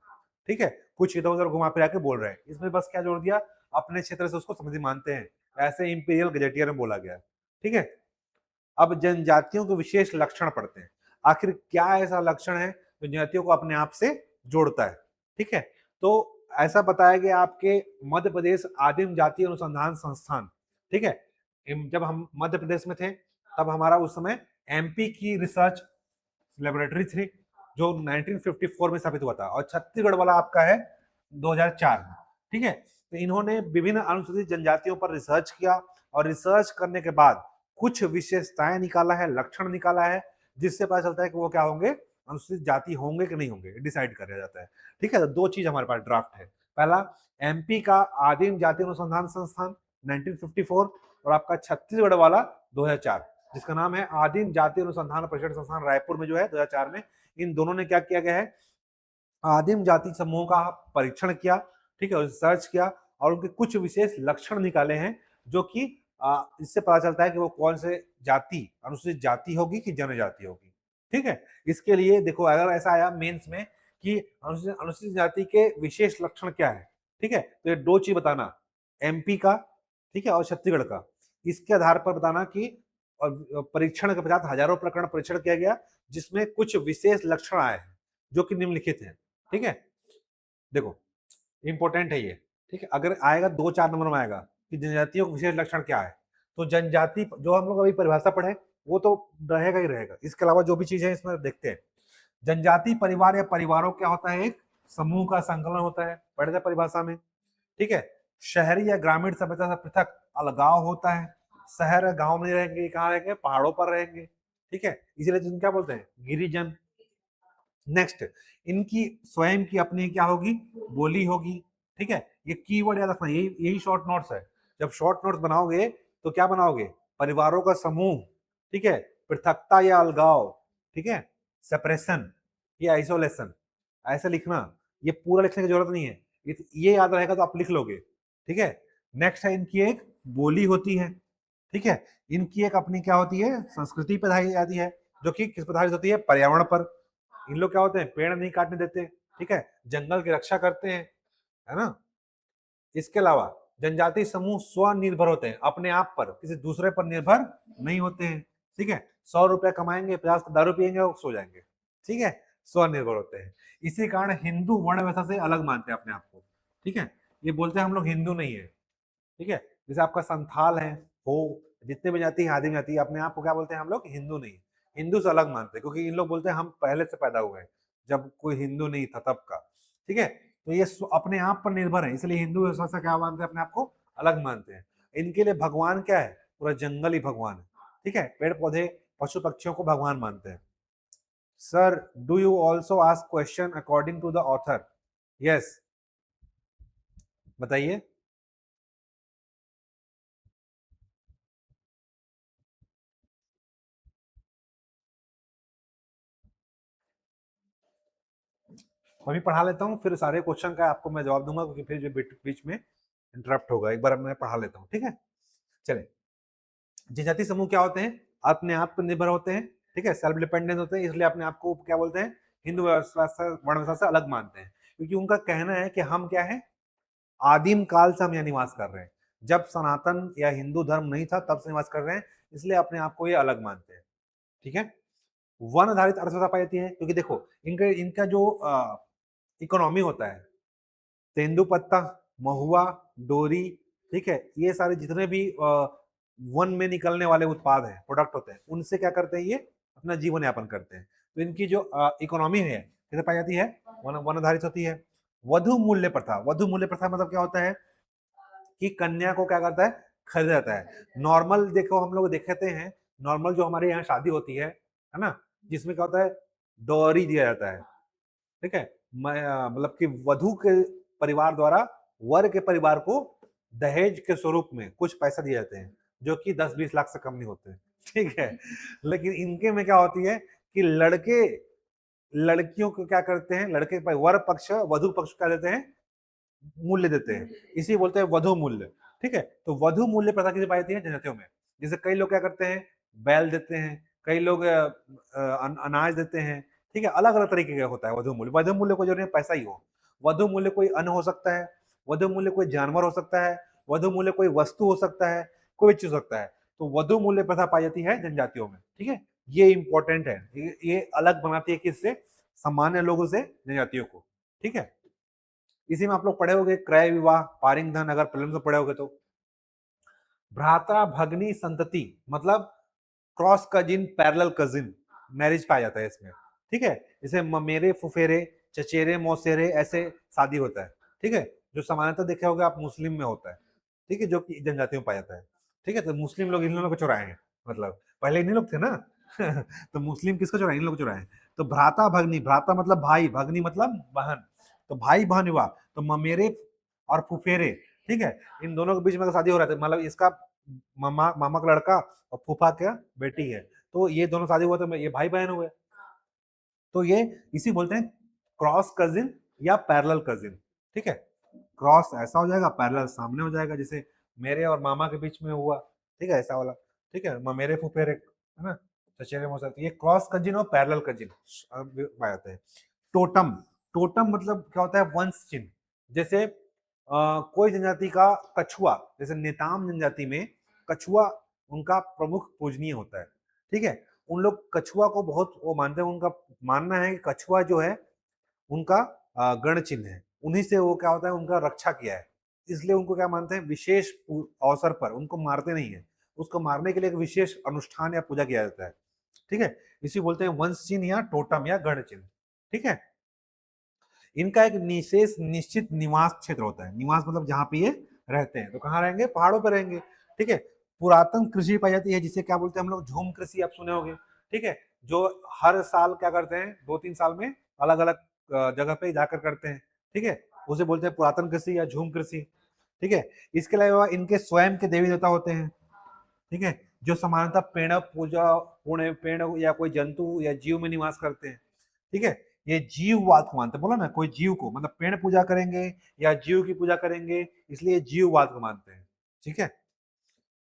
ठीक है, कुछ इधर उधर घुमा फिरा के बोल रहे हैं, इसमें बस क्या जोड़ दिया, अपने क्षेत्र से उसको समझी मानते हैं, ऐसे इंपीरियल गजेटियर में बोला गया, ठीक है। अब जनजातियों के विशेष लक्षण पढ़ते हैं, आखिर क्या ऐसा लक्षण है जो जनजातियों को अपने आप से जोड़ता है, ठीक है। तो ऐसा बताया गया आपके मध्य प्रदेश आदिम जाति अनुसंधान संस्थान, ठीक है, जब हम मध्य प्रदेश में थे तब हमारा उस समय एमपी की रिसर्च लेबोरेटरी थी, जो 1954 में स्थापित हुआ था, और छत्तीसगढ़ वाला आपका है 2004 में, ठीक है। तो इन्होंने विभिन्न अनुसूचित जनजातियों पर रिसर्च किया, और रिसर्च करने के बाद कुछ विशेषताएं निकाला है, लक्षण निकाला है, जिससे पता चलता है कि वो क्या होंगे, अनुसूचित जाति होंगे कि नहीं होंगे, डिसाइड कर दिया जाता है, ठीक है। तो दो चीज हमारे पास ड्राफ्ट है, पहला एमपी का आदिम जाति अनुसंधान संस्थान 1954, और आपका छत्तीसगढ़ वाला 2004, जिसका नाम है आदिम जाति अनुसंधान परिषद संस्थान रायपुर में जो है 2004 में। इन दोनों ने क्या किया गया है, आदिम जाति समूह का परीक्षण किया, ठीक है, सर्च किया, और उनके कुछ विशेष लक्षण निकाले हैं, जो कि इससे पता चलता है कि वो कौन से जाति, अनुसूचित जाति होगी कि जनजाति होगी, ठीक है। इसके लिए देखो, अगर ऐसा आया मेंस में कि अनुसूचित जाति के विशेष लक्षण क्या है, ठीक है, तो ये दो चीज बताना, एमपी का, ठीक है, और छत्तीसगढ़ का, इसके आधार पर बताना कि परीक्षण के पश्चात हजारों प्रकरण परीक्षण किया गया जिसमें कुछ विशेष लक्षण आए हैं जो कि निम्नलिखित हैं। ठीक है, देखो इंपॉर्टेंट है ये। ठीक है, अगर आएगा 2-4 नंबर में आएगा कि जनजातियों के विशेष लक्षण क्या है, तो जनजाति जो हम लोग अभी परिभाषा पढ़े वो तो रहेगा ही रहेगा। इसके अलावा जो भी चीजें इसमें देखते हैं, जनजाति परिवार या परिवारों क्या होता है, एक समूह का संकलन होता है, पढ़े थे परिभाषा में। ठीक है, शहरी या ग्रामीण सभ्यता से पृथक अलगाव होता है, शहर गांव में रहेंगे, कहाँ रहेंगे, पहाड़ों पर रहेंगे। ठीक है, इसीलिए जिन क्या बोलते हैं, गिरिजन। नेक्स्ट, इनकी स्वयं की अपनी क्या होगी, बोली होगी। ठीक है, ये कीवर्ड याद रखना, यही शॉर्ट नोट्स है। जब शॉर्ट नोट्स बनाओगे तो क्या बनाओगे, परिवारों का समूह, ठीक है, पृथकता या अलगाव, ठीक है, सेपरेशन या आइसोलेशन, ऐसे लिखना। ये पूरा लिखने की जरूरत नहीं है, ये याद रहेगा तो आप लिख लोगे। ठीक है, नेक्स्ट है इनकी एक बोली होती है। ठीक है, इनकी एक अपनी क्या होती है, संस्कृति पर आधारित जाती है, जो कि किस पर आधारित होती है, पर्यावरण पर। इन लोग क्या होते हैं, पेड़ नहीं काटने देते। ठीक है, जंगल की रक्षा करते हैं, है ना। इसके अलावा जनजाति समूह स्वनिर्भर होते हैं, अपने आप पर, किसी दूसरे पर निर्भर नहीं होते हैं। ठीक है, 100 रुपया कमाएंगे, 50 का दारू पियेंगे और सो जाएंगे। ठीक है, स्वनिर्भर होते हैं। इसी कारण हिंदू वर्ण व्यवस्था से अलग मानते हैं अपने आप को। ठीक है, ये बोलते हैं हम लोग हिंदू नहीं है। ठीक है, जैसे आपका संथाल है, हो, जितने भी जाति है, आदिम जाति, अपने आप को क्या बोलते हैं हम लोग, हिंदू नहीं। हिंदू से अलग मानते हैं, क्योंकि इन लोग बोलते हैं हम पहले से पैदा हुए हैं, जब कोई हिंदू नहीं था तब का। ठीक है, तो ये अपने आप पर निर्भर है, इसलिए हिंदू विश्वास से क्या मानते हैं, अपने आप को अलग मानते हैं। इनके लिए भगवान क्या है, पूरा जंगल ही भगवान है। ठीक है, पेड़ पौधे पशु पक्षियों को भगवान मानते हैं। Sir, do you also ask question according to the author? Yes, बताइए। मैं भी पढ़ा लेता हूँ, फिर सारे क्वेश्चन का आपको मैं जवाब दूंगा, क्योंकि फिर जो बीच में इंटरप्ट होगा। एक बार मैं पढ़ा लेता हूँ, ठीक है। चले, जनजाति समूह क्या होते हैं, अपने आप पर निर्भर होते हैं। ठीक है, सेल्फ डिपेंडेंट होते हैं, इसलिए अपने आप को क्या बोलते हैं, हिंदू व्यवस्था से, वर्ण व्यवस्था से अलग मानते हैं, क्योंकि उनका कहना है कि हम क्या है, आदिम काल से हम यहाँ निवास कर रहे हैं, जब सनातन या हिंदू धर्म नहीं था तब से निवास कर रहे हैं, इसलिए अपने आप को ये अलग मानते हैं। ठीक है, वन आधारित अर्थव्यवस्था पाई जाती है, क्योंकि देखो इनका जो इकोनॉमी होता है, तेंदुपत्ता, महुआ, डोरी, ठीक है, ये सारे जितने भी वन में निकलने वाले उत्पाद हैं, प्रोडक्ट होते हैं, उनसे क्या करते हैं, ये अपना जीवन यापन करते हैं। तो इनकी जो इकोनॉमी है कैसे पाई जाती है, वन आधारित होती है। वधु मूल्य प्रथा, वधु मूल्य प्रथा मतलब क्या होता है कि कन्या को क्या करता है, खरीदा जाता है। नॉर्मल देखो, हम लोग देखते हैं, नॉर्मल जो हमारे यहाँ शादी होती है ना, जिसमें क्या होता है, डॉरी दिया जाता है। ठीक है, मतलब कि वधु के परिवार द्वारा वर के परिवार को दहेज के स्वरूप में कुछ पैसा दिए जाते हैं, जो कि 10-20 लाख से कम नहीं होते। ठीक है, लेकिन इनके में क्या होती है कि लड़के लड़कियों को क्या करते हैं, लड़के वर पक्ष वधु पक्ष क्या देते हैं, मूल्य देते हैं, इसी बोलते हैं वधु मूल्य। ठीक है, तो वधु मूल्य प्रथा किसे पाई जाती है, जनजातियों में। जैसे कई लोग क्या करते हैं, बैल देते हैं, कई लोग अनाज देते हैं। ठीक है, अलग अलग तरीके का होता है वधु मूल्य। वधु मूल्य को जो पैसा ही हो, वधु मूल्य कोई अन्न हो सकता है, वधु मूल्य कोई जानवर हो सकता है, वधु मूल्य कोई वस्तु हो सकता है, कोई चीज हो सकता है। तो वधु मूल्य प्रथा पाई जाती है जनजातियों में। ठीक है, ये इंपॉर्टेंट है, ये अलग बनाती है किससे, सामान्य लोगों से, जनजातियों को। ठीक है, इसी में आप लोग पढ़े होंगे क्रय विवाह, पारिंग धन, अगर प्रीलिम्स में पढ़े होंगे तो। भ्राता भगनी संतति मतलब cross cousin, parallel cousin marriage पाया जाता है इसमें। ठीक है, जैसे ममेरे फुफेरे, चचेरे मौसेरे, ऐसे शादी होता है। ठीक है, जो सामान्यतः देखे होगा आप मुस्लिम में होता है। ठीक है, जो कि जनजातियों में पाया जाता है। ठीक है, तो मुस्लिम लोग इन लोगों को चुराए हैं, मतलब पहले इन्हीं लोग थे ना। तो मुस्लिम किसको चुराए, इन लोग चुराए हैं। तो भ्राता भगनी, भ्राता मतलब भाई, भगनी मतलब बहन, तो भाई बहन हुआ, तो ममेरे और फुफेरे। ठीक है, इन दोनों के बीच में अगर शादी हो रहा है, मतलब इसका मामा मामा का लड़का और फूफा क्या बेटी है, तो ये दोनों शादी हुआ, तो ये भाई बहन हुए। तो ये इसी बोलते हैं क्रॉस कजिन या पैरेलल कजिन। ठीक है, क्रॉस ऐसा हो जाएगा, पैरेलल सामने हो जाएगा, जैसे मेरे और मामा के बीच में हुआ। ठीक है, ऐसा वाला। ठीक है, मेरे फुफेरे, है ना, चचेरे मौसा, ये क्रॉस कजिन और पैरेलल कजिन पाए जाते हैं। टोटम, टोटम मतलब क्या होता है, वंश चिन्ह। जैसे कोई जनजाति का कछुआ, जैसे नेताम जनजाति में कछुआ उनका प्रमुख पूजनीय होता है, ठीक है। उन लोग कछुआ को बहुत वो मानते हैं, उनका मानना है कि कछुआ जो है उनका गण चिन्ह है, उन्हीं से वो क्या होता है उनका रक्षा किया है, इसलिए उनको क्या मानते हैं विशेष अवसर पर उनको मारते नहीं है, उसको मारने के लिए एक विशेष अनुष्ठान या पूजा किया जाता है, ठीक है। इसी बोलते हैं वंश चिन्ह या टोटम या गण चिन्ह, ठीक है। इनका एक निशेष निश्चित निवास क्षेत्र होता है, निवास मतलब जहां पे ये रहते हैं, तो कहाँ रहेंगे, पहाड़ों पर रहेंगे, ठीक है। पुरातन कृषि पाई जाती है जिसे क्या बोलते हैं हम लोग, झूम कृषि आप सुने होंगे, ठीक है। जो हर साल क्या करते हैं 2-3 साल में अलग अलग जगह पे जाकर करते हैं, ठीक है, उसे बोलते हैं पुरातन कृषि या झूम कृषि, ठीक है। इसके अलावा इनके स्वयं के देवी देवता होते हैं, ठीक है, जो सामान्यतः पेड़ पूजा पुण्य पेड़ या कोई जंतु या जीव में निवास करते हैं, ठीक है। ये जीववाद को मानते हैं, बोला ना कोई जीव को, मतलब पेड़ पूजा करेंगे या जीव की पूजा करेंगे, इसलिए जीववाद को मानते हैं, ठीक है।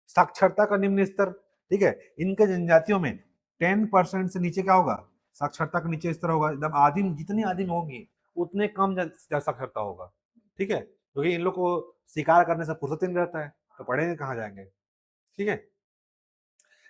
साक्षरता का निम्न स्तर, ठीक है, इनके जनजातियों में 10% से नीचे क्या होगा, साक्षरता का नीचे स्तर होगा, एकदम आदिम, जितनी आदिम होंगी उतने कम साक्षरता होगा, ठीक है, क्योंकि इन लोग को शिकार करने से फुर्सत ही नहीं रहता है, तो पढ़ेंगे कहाँ जाएंगे, ठीक है।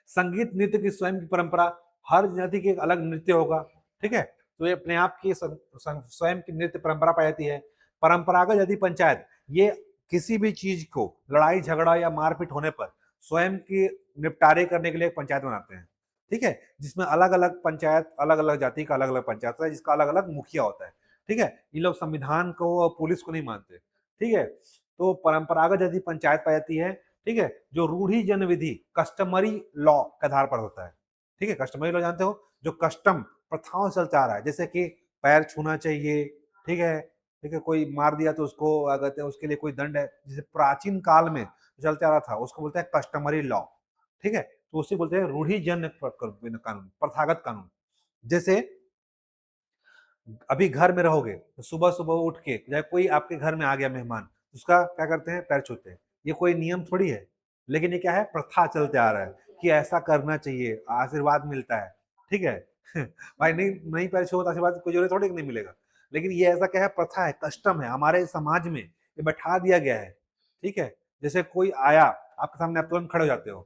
संगीत नृत्य की स्वयं की परंपरा, हर जाति की एक अलग नृत्य होगा, ठीक है, तो ये अपने आप की स्वयं की नृत्य परंपरा पाई जाती है। परंपरागत यदि पंचायत, ये किसी भी चीज को लड़ाई झगड़ा या मारपीट होने पर स्वयं की निपटारे करने के लिए एक पंचायत बनाते हैं, ठीक है, जिसमें अलग अलग पंचायत, अलग अलग जाति का अलग अलग पंचायत होता है, जिसका अलग अलग मुखिया होता है, ठीक है। ये लोग संविधान को और पुलिस को नहीं मानते, ठीक है। तो परंपरागत यदि पंचायत पाई जाती है, ठीक है, जो रूढ़ी जन विधि कस्टमरी लॉ के आधार पर होता है, ठीक है। कस्टमरी लॉ जानते हो, जो कस्टम प्रथाओं से चलता आ रहा है, जैसे कि पैर छूना चाहिए, ठीक है, ठीक है, कोई मार दिया तो उसको कहते हैं उसके लिए कोई दंड है, जैसे प्राचीन काल में चलते आ रहा था उसको बोलते हैं कस्टमरी लॉ, ठीक है, तो उसे बोलते हैं रूढ़ी जन कानून, प्रथागत कानून। जैसे अभी घर में रहोगे तो सुबह सुबह उठ के चाहे कोई आपके घर में आ गया मेहमान, उसका क्या करते हैं, पैर छूते हैं, ये कोई नियम थोड़ी है, लेकिन ये क्या है, प्रथा चलते आ रहा है कि ऐसा करना चाहिए, आशीर्वाद मिलता है, ठीक है। भाई नहीं नहीं पैर छुओ तो आशीर्वाद कोई जरूरी थोड़ी नहीं मिलेगा, लेकिन ये ऐसा क्या है, प्रथा है, कस्टम है, हमारे समाज में ये बैठा दिया गया है, ठीक है। जैसे कोई आया आपके सामने, आप तुरंत खड़े हो जाते हो,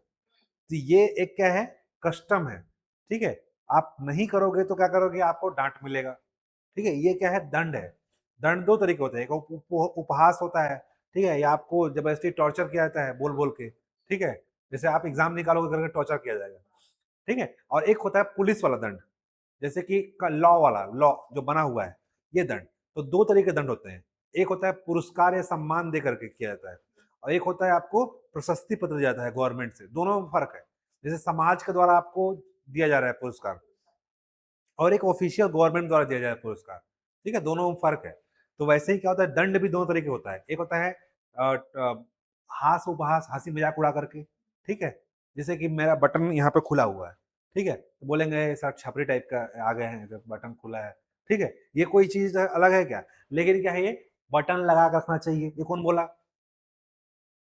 तो ये एक क्या है, कस्टम है, ठीक है। आप नहीं करोगे तो क्या करोगे, आपको डांट मिलेगा, ठीक है। ये क्या है, दंड है। दंड दो तरीके होते हैं, एक उपहास होता है, ठीक है, या आपको जबरदस्ती टॉर्चर किया जाता है बोल बोल के, ठीक है, जैसे आप एग्जाम निकालोगे करके टॉर्चर किया जाएगा, ठीक है। और एक होता है पुलिस वाला दंड, जैसे कि लॉ वाला, लॉ जो बना हुआ है, ये दंड। तो दो तरीके दंड होते हैं, एक होता है पुरस्कार या सम्मान दे करके किया जाता है, और एक होता है आपको प्रशस्ति पत्र दिया जाता है गवर्नमेंट से, दोनों में फर्क है। जैसे समाज के द्वारा आपको दिया जा रहा है पुरस्कार, और एक ऑफिशियल गवर्नमेंट द्वारा दिया जाए पुरस्कार, ठीक है, दोनों में फर्क है। तो वैसे ही क्या होता है, दंड भी दोनों तरीके होता है, एक होता है हास उपहास, हंसी मजाक उड़ा करके, ठीक है, जैसे कि मेरा बटन यहाँ पे खुला हुआ है, ठीक है, तो बोलेंगे सर छपरी टाइप का आ गए हैं जब बटन खुला है, ठीक है, ये कोई चीज अलग है क्या, लेकिन क्या है, ये बटन लगा कर रखना चाहिए, ये कौन बोला,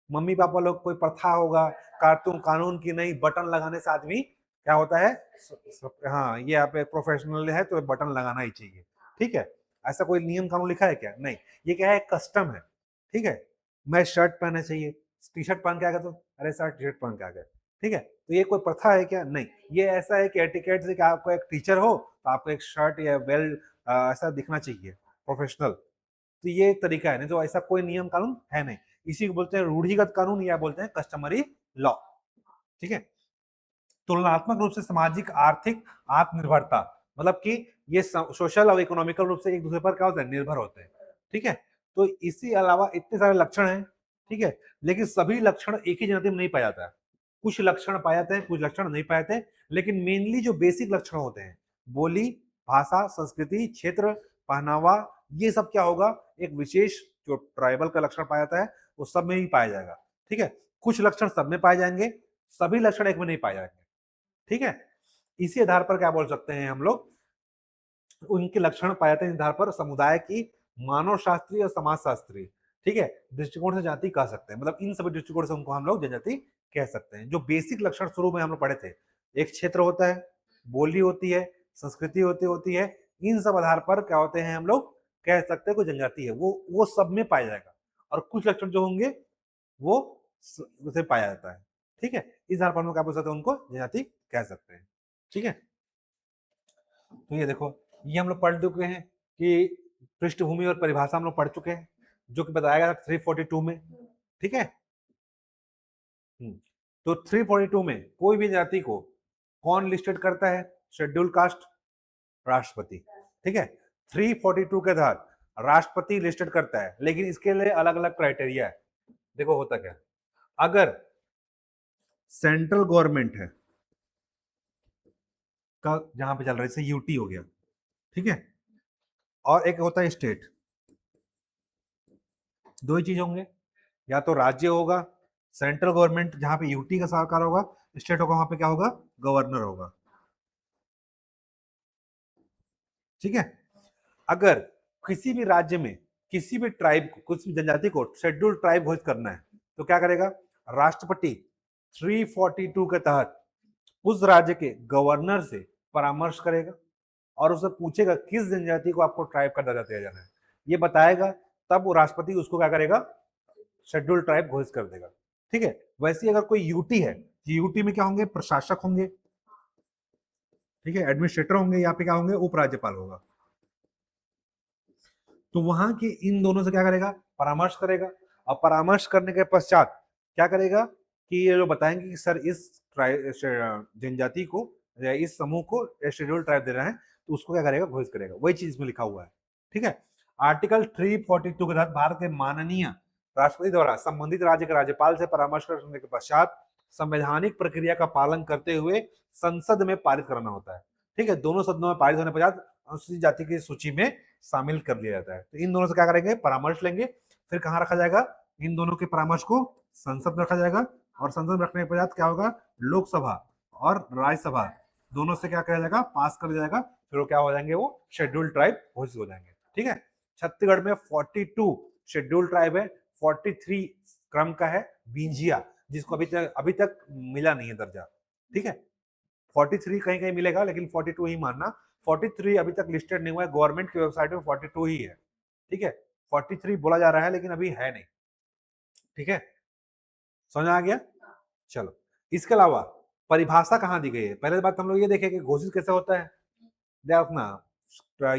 मम्मी पापा लोग, कोई प्रथा होगा, कार्टून कानून की नहीं, बटन लगाने से आदमी क्या होता है, हाँ ये आप एक प्रोफेशनल है तो बटन लगाना ही चाहिए, ठीक है। ऐसा कोई नियम कानून लिखा है क्या, नहीं, ये क्या है, कस्टम है, ठीक है। मैं शर्ट पहनना चाहिए, टी शर्ट पहन के आ गया तो अरे सर टी शर्ट पहन के आ गया, ठीक है, तो ये कोई प्रथा है क्या, नहीं, ये ऐसा है कि एटिकेट से कि आपको एक टीचर हो तो आपको एक शर्ट या वेल ऐसा दिखना चाहिए, प्रोफेशनल, तो ये एक तरीका है, नहीं तो ऐसा कोई नियम कानून है नहीं। इसी को बोलते हैं रूढ़िगत कानून या बोलते हैं कस्टमरी लॉ, ठीक है। तुलनात्मक रूप से सामाजिक आर्थिक आत्मनिर्भरता, मतलब कि ये सोशल और इकोनॉमिकल रूप से एक दूसरे पर क्या होता है, निर्भर होते हैं, ठीक है। तो इसी अलावा इतने सारे लक्षण हैं, ठीक है, लेकिन सभी लक्षण एक ही जनति में नहीं पाया जाता है, कुछ लक्षण पाए जाते हैं, कुछ लक्षण नहीं पाए जाते, लेकिन मेनली जो बेसिक लक्षण होते हैं, बोली, भाषा, संस्कृति, क्षेत्र, पहनावा, ये सब क्या होगा, एक विशेष जो ट्राइबल का लक्षण पाया जाता है वो सब में ही पाया जाएगा, ठीक है। कुछ लक्षण सब में पाए जाएंगे, सभी लक्षण एक में नहीं पाए जाएंगे, ठीक है। इसी आधार पर क्या बोल सकते हैं हम लोग, उनके लक्षण पाए जाते हैं इस आधार पर समुदाय की मानव शास्त्रीय और समाज शास्त्रीय, ठीक है, दृष्टिकोण से जाति कह सकते हैं, मतलब इन सभी दृष्टिकोण से उनको हम लोग जनजाति कह सकते हैं। जो बेसिक लक्षण शुरू में हम लोग पढ़े थे, एक क्षेत्र होता है, बोली होती है, संस्कृति होती होती है, इन सब आधार पर क्या होते हैं, हम लोग कह सकते हैं कोई जनजाति है, वो सब में पाया जाएगा, और कुछ लक्षण जो होंगे वो उसे पाया जाता है। ठीक है, इस आधार पर हम लोग क्या बोल सकते हैं, उनको जनजाति कह सकते हैं। ठीक है, तो ये देखो, ये हम लोग पढ़ चुके हैं कि पृष्ठभूमि और परिभाषा हम लोग पढ़ चुके हैं, जो कि बताया गया था 342 में। ठीक है, तो 342 में कोई भी जाति को कौन लिस्टेड करता है? शेड्यूल कास्ट, राष्ट्रपति। ठीक है, 342 के तहत राष्ट्रपति लिस्टेड करता है, लेकिन इसके लिए अलग अलग क्राइटेरिया है। देखो होता क्या, अगर सेंट्रल गवर्नमेंट है का जहां पे चल रहा है, जैसे यूटी हो गया, ठीक है, और एक होता है स्टेट, दो ही चीज होंगे, या तो राज्य होगा सेंट्रल गवर्नमेंट जहां पे यूटी का सरकार होगा, स्टेट होगा वहां पे क्या होगा, गवर्नर होगा। ठीक है, अगर किसी भी राज्य में किसी भी ट्राइब को, किसी भी जनजाति को शेड्यूल ट्राइब घोषित करना है, तो क्या करेगा, राष्ट्रपति 342 के तहत उस राज्य के गवर्नर से परामर्श करेगा और उससे पूछेगा किस जनजाति को आपको ट्राइब का दर्जा दिया जाना है, ये बताएगा, तब वो राष्ट्रपति उसको क्या करेगा, शेड्यूल ट्राइब घोषित कर देगा। ठीक है, वैसे ही अगर कोई यूटी है, यूटी में क्या होंगे, प्रशासक होंगे, ठीक है, एडमिनिस्ट्रेटर होंगे, यहाँ पे क्या होंगे, उपराज्यपाल होगा। तो वहां के इन दोनों से क्या करेगा, परामर्श करेगा, और परामर्श करने के पश्चात क्या करेगा कि ये जो बताएंगे कि सर इस जनजाति को या इस समूह को शेड्यूल ट्राइब दे रहे हैं, तो उसको क्या करेगा, घोषित करेगा। वही चीज में लिखा हुआ है। ठीक है, आर्टिकल 342 के तहत भारत के माननीय राष्ट्रपति द्वारा संबंधित राज्य के राज्यपाल से परामर्श करने के पश्चात संवैधानिक प्रक्रिया का पालन करते हुए संसद में पारित करना होता है। ठीक है, दोनों सदनों में पारित होने के पश्चात अनुसूचित जाति की सूची में शामिल कर लिया जाता है। तो इन दोनों से क्या करेंगे, परामर्श लेंगे, फिर कहाँ रखा जाएगा, इन दोनों के परामर्श को संसद में रखा जाएगा, और संसद में रखने के पश्चात क्या होगा, लोकसभा और राज्यसभा दोनों से क्या किया जाएगा, पास कर दिया जाएगा, फिर वो क्या हो जाएंगे, वो शेड्यूल ट्राइब घोषित हो जाएंगे। ठीक है, छत्तीसगढ़ में 42 शेड्यूल ट्राइब है, 43 क्रम का है बींजिया, जिसको अभी तक मिला नहीं है दर्जा। ठीक है, 43 कहीं कहीं मिलेगा, लेकिन 42 ही मानना, 43 अभी तक लिस्टेड नहीं हुआ है, गवर्नमेंट की वेबसाइट में 42 ही है। ठीक है, 43 बोला जा रहा है, लेकिन अभी है नहीं। ठीक है, समझ आ गया। चलो, इसके अलावा परिभाषा कहाँ दी गई है, पहले बात हम लोग ये देखें कि घोषित कैसे होता है। देखना,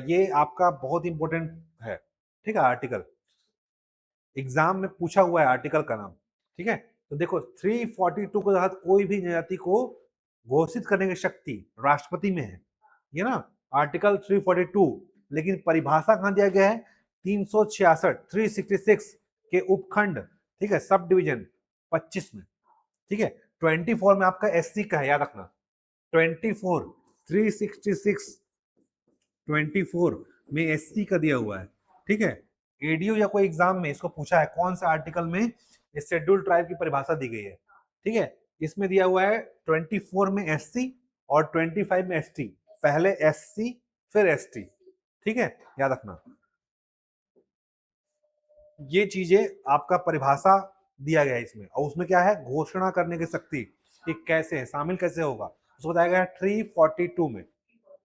ये आपका बहुत इंपॉर्टेंट है। ठीक है, आर्टिकल एग्जाम में पूछा हुआ है आर्टिकल का नाम। ठीक है, तो देखो 342 के तहत कोई भी जनजाति को घोषित करने की शक्ति राष्ट्रपति में है, ये ना आर्टिकल 342, लेकिन परिभाषा कहां दिया गया है, 366 366 के उपखंड, ठीक है, सब डिवीजन 25 में। ठीक है, 24 में आपका एससी का है, याद रखना, 24 366 24 में एससी का दिया हुआ है। ठीक है, एडीयू या कोई एग्जाम में इसको पूछा है कौन सा आर्टिकल में शेड्यूल ट्राइब की परिभाषा दी गई है। ठीक है, इसमें दिया हुआ है 24 में एससी और 25 में एसटी, पहले एससी फिर एसटी। ठीक है, याद रखना, ये चीजें आपका परिभाषा दिया गया है इसमें, और उसमें क्या है, घोषणा करने की शक्ति कि कैसे है, शामिल कैसे होगा, उसको बताया गया है 342 में।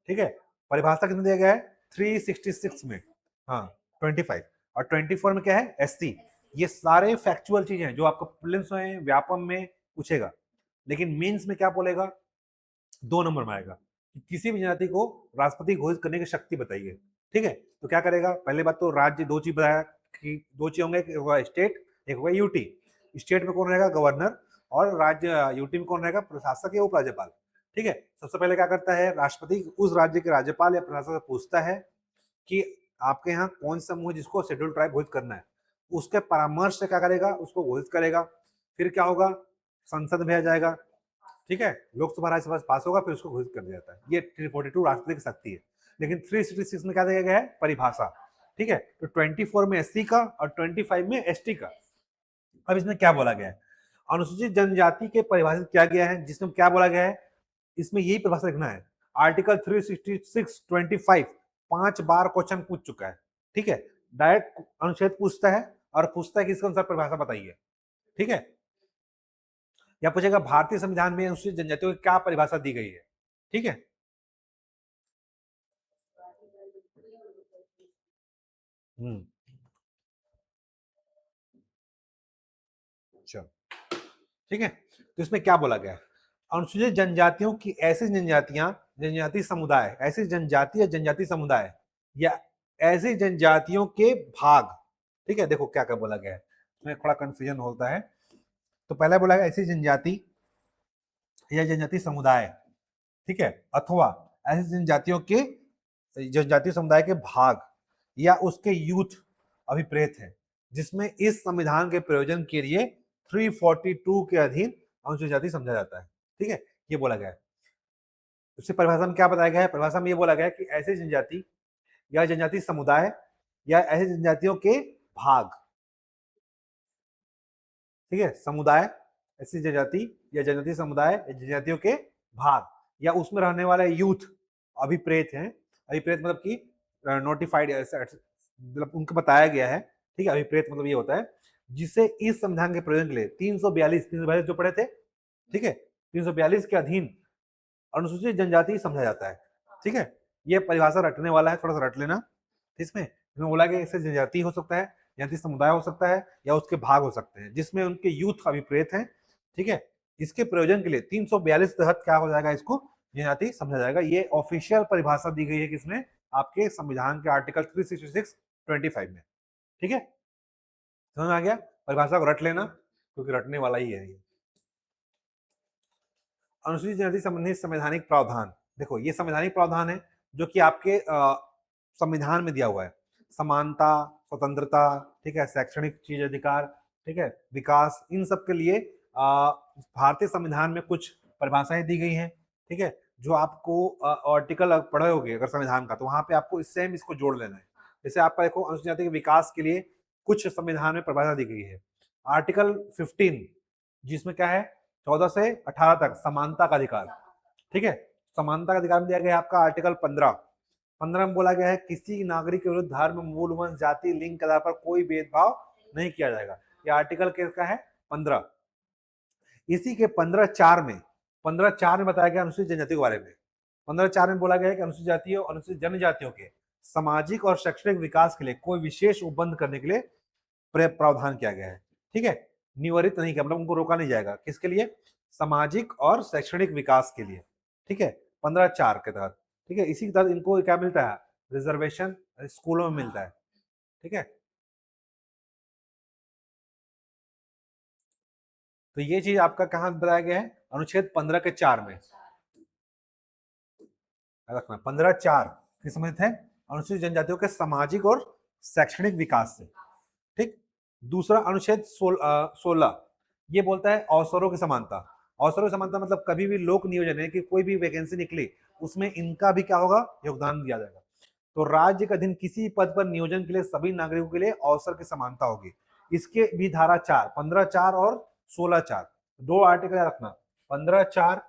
ठीक है, परिभाषा कितने दिया गया है, 366 में, हाँ 25, और 24 में क्या है, एससी। ये सारे फैक्चुअल चीजें हैं जो आपको प्रीलिम्स में, व्यापम में पूछेगा, लेकिन मेंस में क्या बोलेगा, 2 नंबर में आएगा कि किसी भी जनजाति को राष्ट्रपति घोषित करने की शक्ति बताइए। ठीक है, तो क्या करेगा, पहले बात तो राज्य, दो चीज बताया कि दो चीज होंगे, एक होगा स्टेट, एक होगा यूटी। स्टेट में कौन रहेगा, गवर्नर, और राज्य यूटी में कौन रहेगा, प्रशासक या उपराज्यपाल। ठीक है, सबसे पहले क्या करता है, राष्ट्रपति उस राज्य के राज्यपाल या प्रशासक से पूछता है कि आपके यहाँ कौन सा समूह जिसको शेड्यूल ट्राइब घोषित करना है, उसके परामर्श से क्या करेगा, उसको घोषित करेगा, फिर क्या होगा, संसद में भेजा जाएगा। ठीक है, लोकसभा राज्यसभा से पास होगा, फिर उसको घोषित कर दिया जाता है। ये 342 राष्ट्रपति की शक्ति है। लेकिन 366 में क्या दिया गया है, परिभाषा। ठीक है, तो 24 में एससी का और 25 में एसटी का। अब इसमें क्या बोला गया है, अनुसूचित जनजाति के परिभाषित किया गया है, जिसमें क्या बोला गया है, इसमें यही परिभाषा लिखना है। आर्टिकल 366 25 5 बार क्वेश्चन पूछ चुका है। ठीक है, डायरेक्ट अनुच्छेद पूछता है और पूछता है कि इसके अनुसार परिभाषा बताइए। ठीक है, या पूछेगा भारतीय संविधान में अनुसूचित जनजातियों की क्या परिभाषा दी गई है। ठीक है, हम्म, चलो, ठीक है। तो इसमें क्या बोला गया है, अनुसूचित जनजातियों की ऐसी जनजातियां, जनजाति समुदाय, ऐसी जनजाति या जनजाति समुदाय या ऐसी जनजातियों के भाग, ठीक है। देखो क्या क्या बोला गया है, इसमें थोड़ा कंफ्यूजन होता है। तो पहला बोला गया ऐसी जनजाति या जनजाति समुदाय, ठीक है, अथवा ऐसी जनजातियों के, जनजाति समुदाय के भाग या उसके यूथ अभिप्रेत है जिसमें इस संविधान के प्रयोजन के लिए 342 के अधीन अनुसूचित जाति समझा जाता है, ठीक है, ये बोला गया है। उससे परिभाषा में क्या बताया गया है, परिभाषा में ये बोला गया है कि ऐसी जनजाति या जनजाति समुदाय या ऐसी जनजातियों के भाग, ठीक है, समुदाय, ऐसी जनजाति या जनजाति समुदाय या जनजातियों के भाग या उसमें रहने वाले यूथ अभिप्रेत हैं, अभिप्रेत मतलब कि नोटिफाइड, मतलब उनको बताया गया है, ठीक है, अभिप्रेत मतलब ये होता है जिसे इस संविधान के प्रयोजन के लिए 342 जो पढ़े थे, ठीक है, 342 के अधीन अनुसूचित जनजाति समझा जाता है, ठीक है। ये परिभाषा रटने वाला है, थोड़ा सा रट लेना। इसमें बोला गया इससे जनजाति हो सकता है, जनजाति समुदाय हो सकता है या उसके भाग हो सकते हैं जिसमें उनके यूथ अभिप्रेत हैं, ठीक है। इसके प्रयोजन के लिए 342 तहत क्या हो जाएगा, इसको जनजाति समझा जाएगा। ये ऑफिशियल परिभाषा दी गई है किसमें, आपके संविधान के आर्टिकल 366(25) में, ठीक है। समझ में आ गया, परिभाषा को रट लेना क्योंकि रटने वाला ही है ये। अनुसूचित जनजाति संबंधी संवैधानिक प्रावधान, देखो ये संवैधानिक प्रावधान है जो कि आपके संविधान में दिया हुआ है, समानता, स्वतंत्रता, ठीक है, शैक्षणिक चीज अधिकार, ठीक है, विकास, इन सब के लिए भारतीय संविधान में कुछ परिभाषाएं दी गई हैं, ठीक है, जो आपको आर्टिकल पढ़े होगे अगर संविधान का, तो वहां पे आपको सेम इसको जोड़ लेना है। जैसे आपका देखो अनुसूचित जाति के विकास के लिए कुछ संविधान में परिभाषा दी गई है, आर्टिकल 15 जिसमें क्या है 14 से 18 तक समानता का अधिकार, ठीक है, समानता का अधिकार में दिया गया है आपका आर्टिकल 15 में बोला गया है किसी नागरिक के विरुद्ध धर्म, मूल, वंश, जाति, लिंग के आधार पर कोई भेदभाव नहीं किया जाएगा। ये आर्टिकल किसका है, 15। इसी के 15(4) में बताया गया अनुसूचित जनजाति के बारे में। 15(4) में बोला गया है कि अनुसूचित जातियों, अनुसूचित जनजातियों के सामाजिक और शैक्षणिक विकास के लिए कोई विशेष उपबंध करने के लिए प्रावधान किया गया है, ठीक है, निवारित नहीं किया, मतलब उनको रोका नहीं जाएगा, किसके लिए, सामाजिक और शैक्षणिक विकास के लिए, ठीक है, 15(4) के तहत, ठीक है। इसी के तहत इनको क्या मिलता है, रिजर्वेशन स्कूलों में मिलता है, ठीक है। तो ये चीज आपका कहां बताया गया है, अनुच्छेद 15(4) में रखना। 15(4) किस संबंधित है, अनुसूचित जनजातियों के सामाजिक और शैक्षणिक विकास से, ठीक। दूसरा अनुच्छेद 16 ये बोलता है अवसरों की समानता। अवसरों की समानता मतलब कभी भी लोक नियोजन है कि कोई भी वैकेंसी निकली उसमें इनका भी क्या होगा, योगदान दिया जाएगा। तो राज्य के अधीन किसी पद पर नियोजन के लिए सभी नागरिकों के लिए अवसर की समानता होगी। इसके भी धारा 4, 15(4) और 16(4) दो आर्टिकल रखना, 15(4)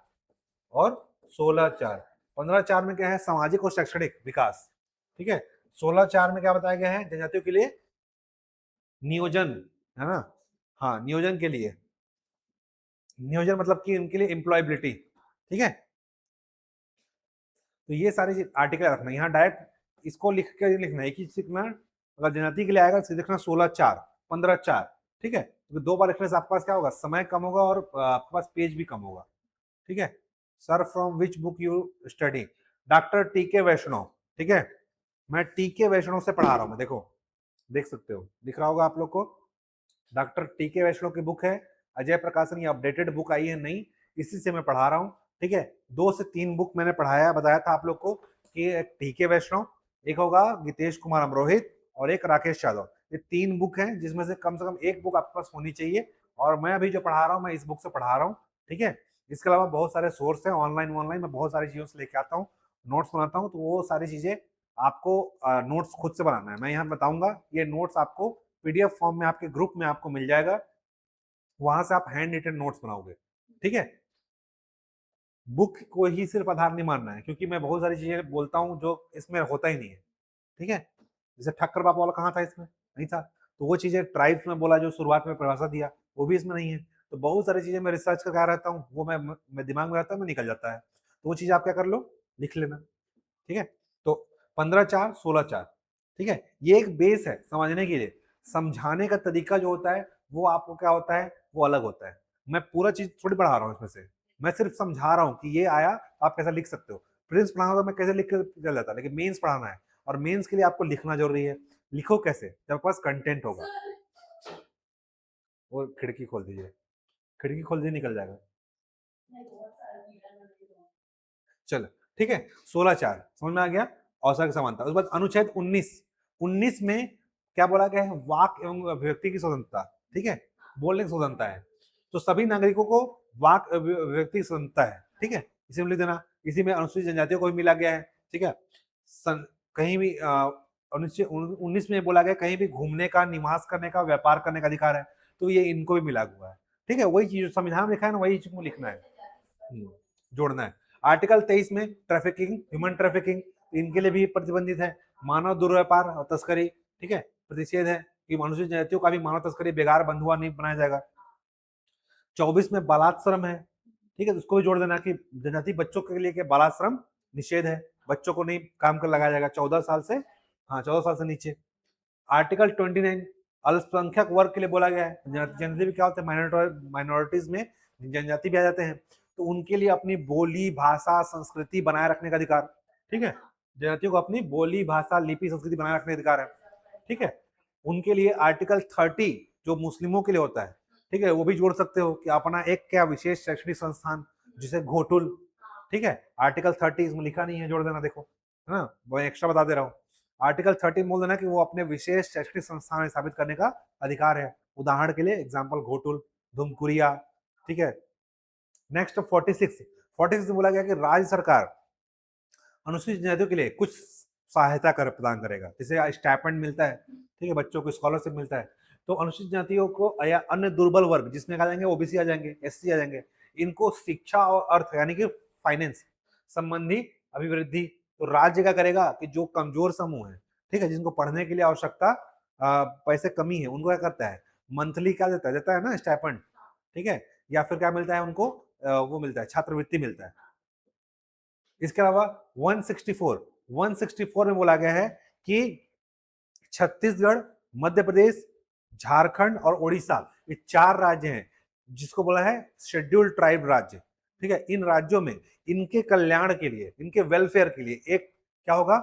और 16(4). 15(4) में क्या है, सामाजिक और शैक्षणिक विकास, ठीक है। 16(4) में क्या बताया गया है, जनजातियों के लिए नियोजन, है ना, हाँ नियोजन के लिए, नियोजन मतलब कि उनके लिए एम्प्लॉयबिलिटी, ठीक है। तो ये सारे आर्टिकल रखना, यहाँ डायरेक्ट इसको लिख के लिखना, एक ही लिखना, अगर जनजाति के लिए आएगा तो लिखना 16(4), 15(4), ठीक है। तो दो बार लिखने से आपके पास क्या होगा, समय कम होगा और आपके पास पेज भी कम होगा, ठीक है। Sir from which book you study, doctor टीके वैष्णव, ठीक है, मैं टीके वैष्णव से पढ़ा रहा हूँ मैं, देखो देख सकते हो, दिख रहा होगा आप लोग को, डॉक्टर टीके वैष्णव की बुक है, अजय प्रकाशन, ये अपडेटेड बुक आई है नई, इसी से मैं पढ़ा रहा हूँ, ठीक है। 2 से 3 बुक मैंने पढ़ाया, बताया था आप लोग को कि एक टीके वैष्णव, एक होगा गीतेश कुमार अमरोहित और एक राकेश यादव, ये 3 बुक हैं जिसमें से कम एक बुक आपके पास होनी चाहिए। और मैं अभी जो पढ़ा रहा हूँ मैं इस बुक से पढ़ा रहा हूँ, ठीक है। इसके अलावा बहुत सारे सोर्स हैं ऑनलाइन मैं बहुत सारी चीजों से लेके आता हूँ, नोट्स बनाता हूँ, तो वो सारी चीजें आपको नोट्स खुद से बनाना है, मैं यहाँ बताऊंगा, ये नोट्स आपको पीडीएफ फॉर्म में आपके ग्रुप में आपको मिल जाएगा, वहां से आप हैंड रिटन नोट्स बनाओगे, ठीक है। बुक को ही सिर्फ आधार नहीं मानना है, क्योंकि मैं बहुत सारी चीजें बोलता हूँ जो इसमें होता ही नहीं है, ठीक है। जैसे ठक्कर बाबा वाला कहाँ था, इसमें नहीं था, तो वो चीजें ट्राइब्स में बोला जो शुरुआत में परिभाषा दिया वो भी इसमें नहीं है। तो बहुत सारी चीजें मैं रिसर्च करके आ रहता हूँ, वो मैं दिमाग में रहता है, मैं निकल जाता है, तो वो चीज आप क्या कर लो, लिख लेना, ठीक है। तो 15(4), 16(4), ठीक है, ये एक बेस है समझने के लिए, समझाने का तरीका जो होता है वो आपको क्या होता है, वो अलग होता है। मैं पूरा चीज थोड़ी पढ़ा रहा हूँ इसमें से, मैं सिर्फ समझा रहा हूँ कि ये आया आप कैसा लिख सकते हो। प्रिंस पढ़ाना तो मैं कैसे लिख कर चल जाता, लेकिन मेंस पढ़ाना है, और मेंस के लिए आपको लिखना जरूरी है। लिखो कैसे, जब आपके पास कंटेंट होगा। वो खिड़की खोल दीजिए, खिड़की खोल दीजिए, निकल जाएगा। चलो ठीक है, 16(4) समझ में आ गया, औसत समानता। उसके बाद अनुच्छेद 19 में क्या बोला गया है, वाक एवं अभिव्यक्ति की स्वतंत्रता, ठीक है, बोलने की स्वतंत्रता है। तो सभी नागरिकों को वाक अभिव्यक्ति की स्वतंत्रता है, ठीक है, इसे में लिख देना। इसी में अनुसूचित जनजातियों को भी मिला गया है, ठीक है। कहीं भी 19 में बोला गया कहीं भी घूमने का, निवास करने का, व्यापार करने का अधिकार है, तो ये इनको भी मिला हुआ है, ठीक है। वही चीज संविधान में लिखा है ना, वही चीज को लिखना है, जोड़ना है। आर्टिकल 23 में ट्रैफिकिंग, ह्यूमन ट्रैफिकिंग, इनके लिए भी प्रतिबंधित है। मानव दुर्व्यापार और तस्करी, ठीक है, प्रतिषेध है कि अनुसूचित जनजातियों का भी मानव तस्करी, बेगार, बंधुआ नहीं बनाया जाएगा। 24 में बालाश्रम है, ठीक है, तो उसको भी जोड़ देना कि जनजाति बच्चों के लिए बालाश्रम निषेध है, बच्चों को नहीं काम कर लगाया जाएगा 14 साल से, हाँ 14 साल से नीचे। आर्टिकल 29 अल्पसंख्यक वर्ग के लिए बोला गया है। जनजाति भी क्या होता है, माइनॉरिटीज में जनजाति भी आ जाते हैं, तो उनके लिए अपनी बोली, भाषा, संस्कृति बनाए रखने का अधिकार, ठीक है। जनजातियों को अपनी बोली, भाषा, लिपि, संस्कृति बनाए रखने का अधिकार है, ठीक है। उनके लिए आर्टिकल 30 जो मुस्लिमों के लिए होता है, ठीक है, वो भी जोड़ सकते हो कि अपना एक क्या विशेष शैक्षणिक संस्थान, जिसे घोटुल, ठीक है। आर्टिकल 30 इसमें लिखा नहीं है, जोड़ देना, देखो है ना, वो एक्स्ट्रा बता दे रहा हूँ। आर्टिकल 13 बोल देना कि वो अपने विशेष शैक्षणिक संस्थान स्थापित करने का अधिकार है। उदाहरण के लिए एग्जाम्पल घोटुल, धुमकुरिया, ठीक है। नेक्स्ट 46 में बोला गया कि राज्य सरकार अनुसूचित जनजातियों के लिए कुछ सहायता कर प्रदान करेगा, जैसे स्टाइपेंड मिलता है, ठीक है, बच्चों को स्कॉलरशिप मिलता है। तो अनुसूचित जातियों को या अन्य दुर्बल वर्ग, जिसमें आ जाएंगे ओबीसी आ जाएंगे, एससी आ जाएंगे, इनको शिक्षा और अर्थ यानी कि फाइनेंस संबंधी अभिवृद्धि तो राज्य क्या करेगा कि जो कमजोर समूह है, ठीक है, जिनको पढ़ने के लिए आवश्यकता पैसे कमी है, उनको क्या करता है, मंथली क्या देता है ना स्टाइपेंड, ठीक है, या फिर क्या मिलता है उनको, वो मिलता है, छात्रवृत्ति मिलता है। इसके अलावा 164 में बोला गया है कि छत्तीसगढ़, मध्य प्रदेश, झारखंड और ओडिशा, ये 4 राज्य हैं जिसको बोला है शेड्यूल्ड ट्राइब राज्य, ठीक है। इन राज्यों में इनके कल्याण के लिए, इनके वेलफेयर के लिए एक क्या होगा,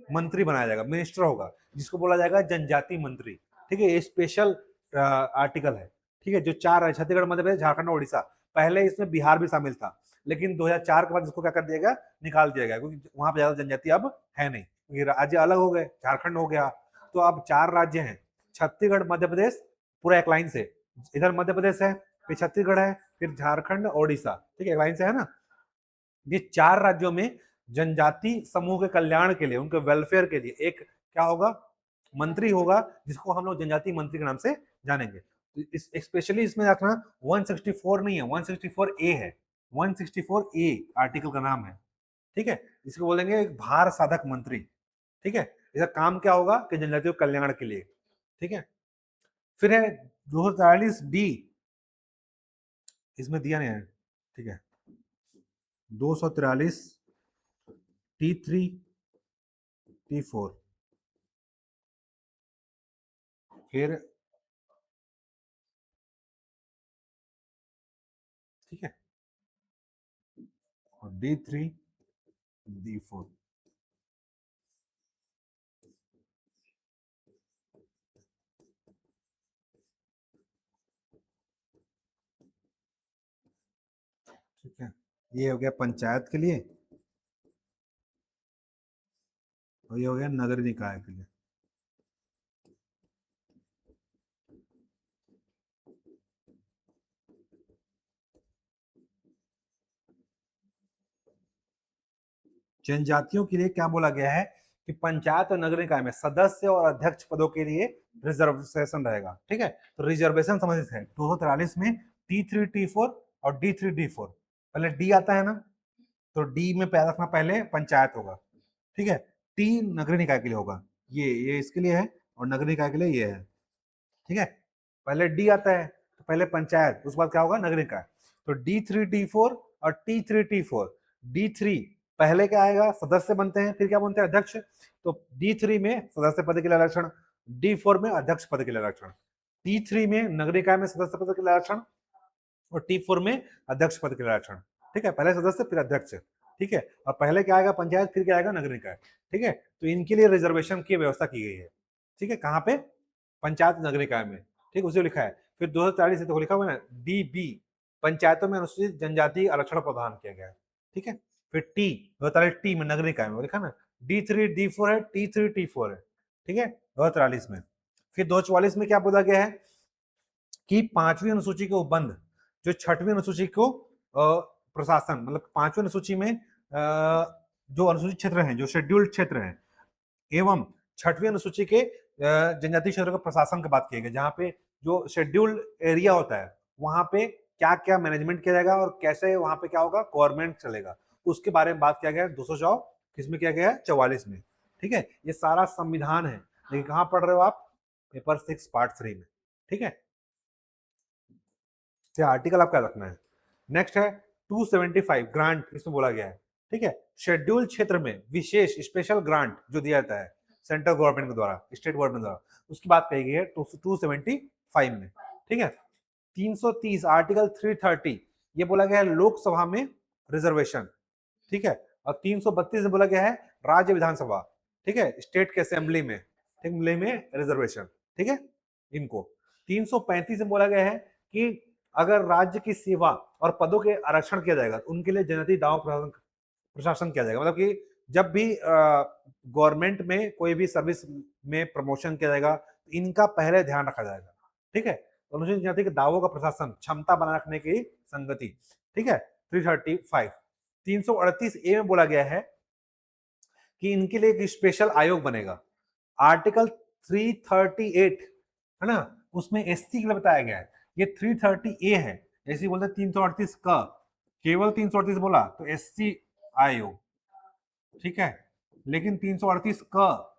मंत्री बनाया जाएगा, मिनिस्टर होगा, जिसको बोला जाएगा जनजाति मंत्री, ठीक है। ये स्पेशल आर्टिकल है, ठीक है, जो 4 है, छत्तीसगढ़, मध्य प्रदेश, झारखंड और ओडिशा। पहले इसमें बिहार भी शामिल था, लेकिन 2004 के बाद इसको क्या कर दिया गया, निकाल दिया गया, क्योंकि वहां पर ज्यादा जनजाति अब है नहीं, क्योंकि राज्य अलग हो गए, झारखंड हो गया, तो अब 4 राज्य हैं, छत्तीसगढ़, मध्य प्रदेश, पूरा एक लाइन से, इधर मध्य प्रदेश है, फिर छत्तीसगढ़ है, फिर झारखंड, ओडिशा, ठीक है, एक लाइन से है ना। ये 4 राज्यों में जनजाति समूह के कल्याण के लिए, उनके वेलफेयर के लिए एक क्या होगा, मंत्री होगा, जिसको हम लोग जनजाति मंत्री के नाम से जानेंगे। स्पेशली इसमें रखना 164 नहीं है, 164 ए है, 164 ए आर्टिकल का नाम है, ठीक है। इसको बोलेंगे एक भार साधक मंत्री, ठीक है। इसका काम क्या होगा कि जनजातियों कल्याण के लिए, ठीक है। फिर है 243 डी, इसमें दिया नहीं है, ठीक है, 243 T3 T4, फिर ठीक है, और D3 D4, ठीक है। ये हो गया पंचायत के लिए, और ये हो गया नगर निकाय के लिए। जनजातियों के लिए क्या बोला गया है कि पंचायत और नगर निकाय में सदस्य और अध्यक्ष पदों के लिए रिजर्वेशन रहेगा, ठीक है। तो रिजर्वेशन संबंधित है 243 में T3 T4 और D3 D4। पहले डी आता है ना, तो डी में पैदा रखना, पहले पंचायत होगा, ठीक है। टी नगर निकाय के लिए होगा, ये इसके लिए है, और नगर निकाय के लिए ये है, ठीक है। पहले डी आता है तो पहले पंचायत, उसके बाद क्या होगा, नगर निकाय। तो D3 D4 और T3 T4। D3 पहले क्या आएगा, सदस्य बनते हैं, फिर क्या बनते हैं, अध्यक्ष। तो D3 में सदस्य पद के लिए आरक्षण, D4 में अध्यक्ष पद के लिए आरक्षण, T3 में नगर निकाय में सदस्य पद के लिए आरक्षण, और T4 में अध्यक्ष पद के लिए आरक्षण। ठीक है, पहले सदस्य फिर अध्यक्ष। ठीक है, और पहले क्या आएगा पंचायत, फिर क्या आएगा नगर निकाय। ठीक है, तो इनके लिए रिजर्वेशन की व्यवस्था की गई है। ठीक है, कहाँ पे, पंचायत नगर निकाय में। ठीक, उसे लिखा है। फिर 2040 से तो लिखा हुआ है ना DB, पंचायतों में अनुसूचित जनजाति आरक्षण प्रदान किया गया है। ठीक है, फिर T 2040 में नगर निकाय में लिखा ना, D3 D4 है, T3 T4 है। ठीक है, 2043 में। फिर 2044 में क्या बोला गया है कि 5वीं अनुसूची के उपबंध जो 6वीं अनुसूची को प्रशासन, मतलब 5वीं अनुसूची में जो अनुसूचित क्षेत्र हैं, जो शेड्यूल्ड क्षेत्र हैं, एवं 6वीं अनुसूची के जनजातीय क्षेत्रों के प्रशासन की बात की गई, जहां पे जो शेड्यूल्ड एरिया होता है वहां पे क्या क्या मैनेजमेंट किया जाएगा और कैसे वहां पे क्या होगा, गवर्नमेंट चलेगा, उसके बारे में बात किया गया है 200 किसमें किया गया है, 44 में। ठीक है, ये सारा संविधान है, लेकिन कहां पढ़ रहे हो आप, पेपर 6 पार्ट 3 में। ठीक है, तो आर्टिकल आपका रखना है। नेक्स्ट है 275 ग्रांट, इसमें बोला गया है। ठीक है, शेड्यूल क्षेत्र में विशेष स्पेशल ग्रांट जो दिया जाता है सेंट्रल गवर्नमेंट के द्वारा, स्टेट गवर्नमेंट द्वारा, उसकी बात कही गई है 275 में। ठीक है, 330 आर्टिकल 330 ये बोला गया है लोकसभा में रिजर्वेशन। ठीक है, और 332 में बोला गया है राज्य विधानसभा, ठीक है, स्टेट के असेंबली में, ठीक, में रिजर्वेशन। ठीक है, इनको 335 में बोला गया है कि अगर राज्य की सेवा और पदों के आरक्षण किया जाएगा तो उनके लिए जनजातीय दाव प्रशासन किया जाएगा। मतलब कि जब भी गवर्नमेंट में कोई भी सर्विस में प्रमोशन किया जाएगा तो इनका पहले ध्यान रखा जाएगा। ठीक है, तो अनुसूचित जाति के दावों का प्रशासन, क्षमता बनाए रखने की संगति। ठीक है, 335 338 ए में बोला गया है कि इनके लिए एक स्पेशल आयोग बनेगा। आर्टिकल 338 है ना, उसमें एससी के लिए बताया गया है। ये 330 ए है, ऐसे बोलते 338 का, केवल 338 बोला तो एससी आयोग। ठीक है, लेकिन 338 का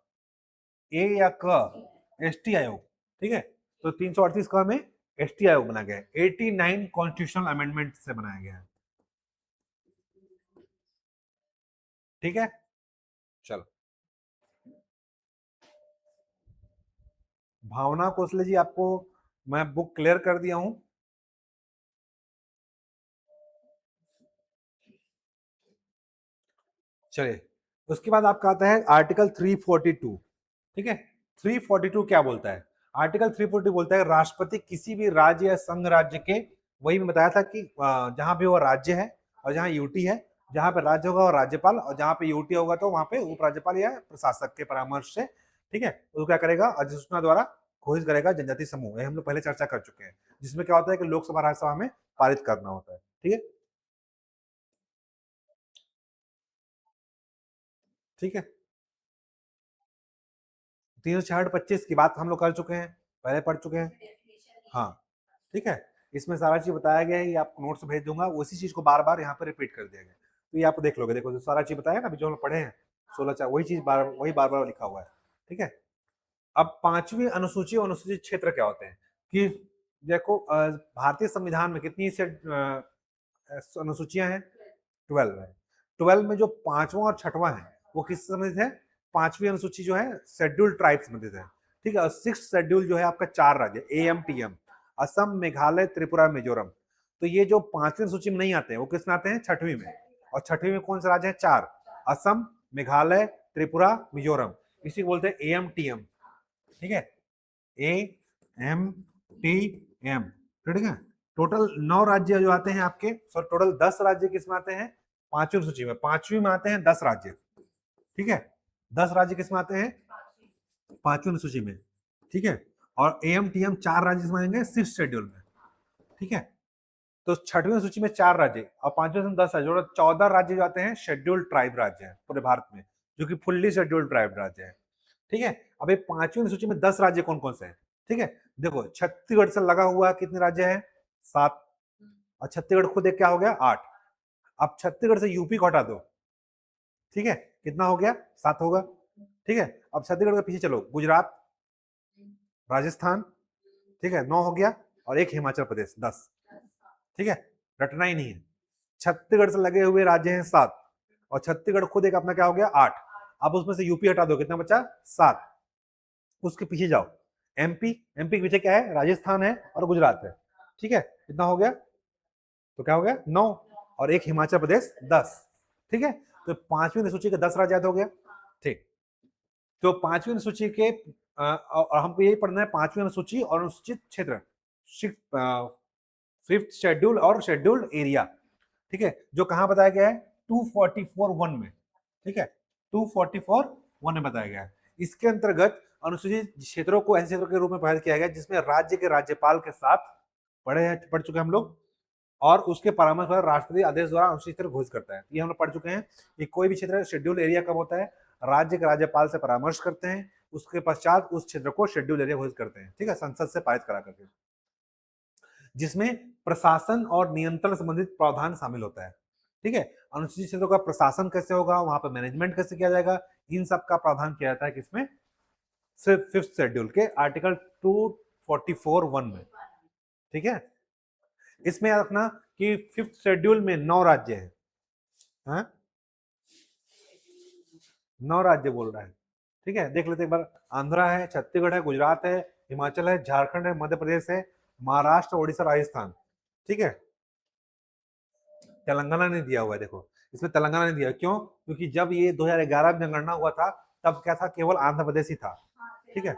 ए या क एसटी आयोग। ठीक है, तो 338 का में एसटी आयोग बना गया है, 89 कॉन्स्टिट्यूशनल अमेंडमेंट से बनाया गया है। ठीक है, चलो भावना कोसले जी, आपको मैं बुक क्लियर कर दिया हूं। चलिए, उसके बाद आपका आता है आर्टिकल 342। ठीक है, 342 क्या बोलता है, आर्टिकल 342 बोलता है राष्ट्रपति किसी भी राज्य या संघ राज्य के, वही मैं बताया था कि जहां भी वो राज्य है और जहां यूटी है, जहां पे राज्य होगा और राज्यपाल, और जहां पे यूटी होगा तो वहां पे उपराज्यपाल या प्रशासक के परामर्श से, ठीक है, वो क्या करेगा, अधिसूचना द्वारा घोषित करेगा जनजाति समूह। ये हम लोग पहले चर्चा कर चुके हैं, जिसमें क्या होता है कि लोकसभा राज्यसभा में पारित करना होता है। ठीक है, ठीक है, 366 की बात हम लोग कर चुके हैं, पहले पढ़ चुके हैं। हाँ, ठीक है, इसमें सारा चीज बताया गया है, ये आपको नोट्स भेज दूंगा, उसी चीज को बार बार यहाँ पर रिपीट कर दिया गया, तो ये आप देख लोगे। देखो जो सारा चीज बताया ना, अभी जो हम पढ़े हैं 16 वही चीज वही बार बार लिखा हुआ है। ठीक है, अब 5वीं अनुसूची और अनुसूचित क्षेत्र क्या होते हैं कि देखो भारतीय संविधान में कितनी से अनुसूचियां हैं, 12 है। 12 में जो 5वां और 6वां है वो किस संबंधित है, 5वीं अनुसूची जो है शेड्यूल्ड ट्राइब संबंधित है। ठीक है, और 6th शेड्यूल जो है आपका 4 राज्य AMTM, असम, मेघालय, त्रिपुरा, मिजोरम। तो ये जो 5वीं सूची में नहीं आते हैं वो किस में आते हैं, 6वीं में। और 6वीं में कौन से राज्य है, 4, असम, मेघालय, त्रिपुरा, मिजोरम, इसी को बोलते हैं AMTM। ठीक है, AMTM। ठीक है, टोटल 9 राज्य जो आते हैं आपके, सॉरी टोटल 10 राज्य किस में आते हैं, 5वीं सूची में। 5वीं में आते हैं 10 राज्य। ठीक है, 10 राज्य किस में आते हैं, 5वीं सूची में। ठीक है, और AMTM 4 राज्य इसमें आएंगे 6th शेड्यूल में। ठीक है, तो 6वीं सूची में 4 राज्य और 5वीं में 10 राज्य, 14 राज्य जो आते हैं शेड्यूल्ड ट्राइब राज्य है पूरे भारत में, जो कि फुल्ली शेड्यूल्ड ट्राइब राज्य है। ठीक है, अब ये 5वीं सूची में 10 राज्य कौन कौन से हैं। ठीक है, देखो छत्तीसगढ़ से लगा हुआ कितने राज्य हैं, 7, और छत्तीसगढ़ खुद एक क्या हो गया, 8। अब छत्तीसगढ़ से यूपी को हटा दो, ठीक है, कितना हो गया, 7 होगा। ठीक है, अब छत्तीसगढ़ के पीछे चलो, गुजरात, राजस्थान, ठीक है, 9 हो गया, और एक हिमाचल प्रदेश 10। ठीक है, रटना ही नहीं है। छत्तीसगढ़ से लगे हुए राज्य हैं 7, और छत्तीसगढ़ खुद एक अपना क्या हो गया, 8। अब उसमें से यूपी हटा दो, कितना बचा, 7। उसके पीछे जाओ, एमपी, एमपी के पीछे क्या है, राजस्थान है और गुजरात है। ठीक है, कितना हो गया, तो क्या हो गया 9, और एक हिमाचल प्रदेश 10। ठीक है, तो 5वीं अनुसूची के 10 राज्य याद हो गया। ठीक, तो 5वीं अनुसूची के और हमको यही पढ़ना है 5वीं अनुसूची और अनुसूचित क्षेत्र, 5th शेड्यूल और शेड्यूल्ड एरिया। ठीक है, जो कहाँ बताया गया है 244(1) में। ठीक है, 244(1) में बताया गया है। इसके अंतर्गत अनुसूचित क्षेत्रों को ऐसे क्षेत्रों के रूप में परिभाषित किया गया जिसमें राज्य के राज्यपाल के साथ पढ़ चुके हम लोग, और उसके परामर्श पर राष्ट्रपति आदेश द्वारा अनुसूचित क्षेत्र घोषित करता है। ये हम लोग पढ़ चुके हैं कि कोई भी क्षेत्र शेड्यूल एरिया कब होता है, राज्य के राज्यपाल से परामर्श करते हैं, उसके पश्चात उस क्षेत्र को शेड्यूल एरिया घोषित करते हैं। ठीक है, संसद से पारित करा करके, जिसमें प्रशासन और नियंत्रण संबंधित प्रावधान शामिल होता है। ठीक है, अनुसूचित क्षेत्रों का प्रशासन कैसे होगा, वहां पर मैनेजमेंट कैसे किया जाएगा, इन सब का प्रावधान किया जाता है किसमें, सिर्फ 5th शेड्यूल के आर्टिकल 244(1) में। ठीक है, इसमें याद रखना कि 5th शेड्यूल में 9 राज्य है। हाँ? 9 राज्य बोल रहा है। ठीक है, देख लेते एक बार। आंध्रा है, छत्तीसगढ़ है, गुजरात है, हिमाचल है, झारखंड है, मध्य प्रदेश है, महाराष्ट्र, उड़ीसा, राजस्थान। ठीक है, तेलंगाना नहीं दिया हुआ है। देखो, इसमें तेलंगाना नहीं दिया, क्यों? क्योंकि जब ये 2011 में जनगणना हुआ था तब क्या था, केवल आंध्र प्रदेश ही था। ठीक है,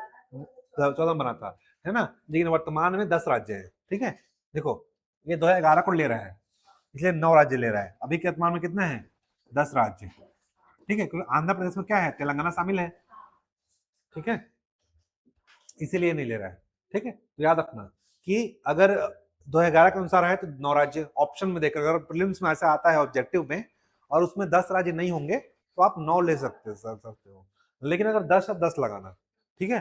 14 बना था, है ना, लेकिन वर्तमान में 10 राज्य है। ठीक है, देखो ये 2011 को ले रहा है, इसलिए 9 राज्य ले रहा है। अभी के वर्तमान में कितने हैं, 10 राज्य। ठीक है, क्योंकि आंध्र प्रदेश में क्या है, तेलंगाना शामिल है। ठीक है, इसीलिए नहीं ले रहा है। ठीक है, तो याद रखना कि अगर 2011 के अनुसार है तो 9 राज्य ऑप्शन में देखकर, अगर प्रीलिम्स में ऐसा आता है ऑब्जेक्टिव में और उसमें 10 राज्य नहीं होंगे तो आप 9 ले सकते हो, लेकिन अगर 10 अब 10 लगाना। ठीक है,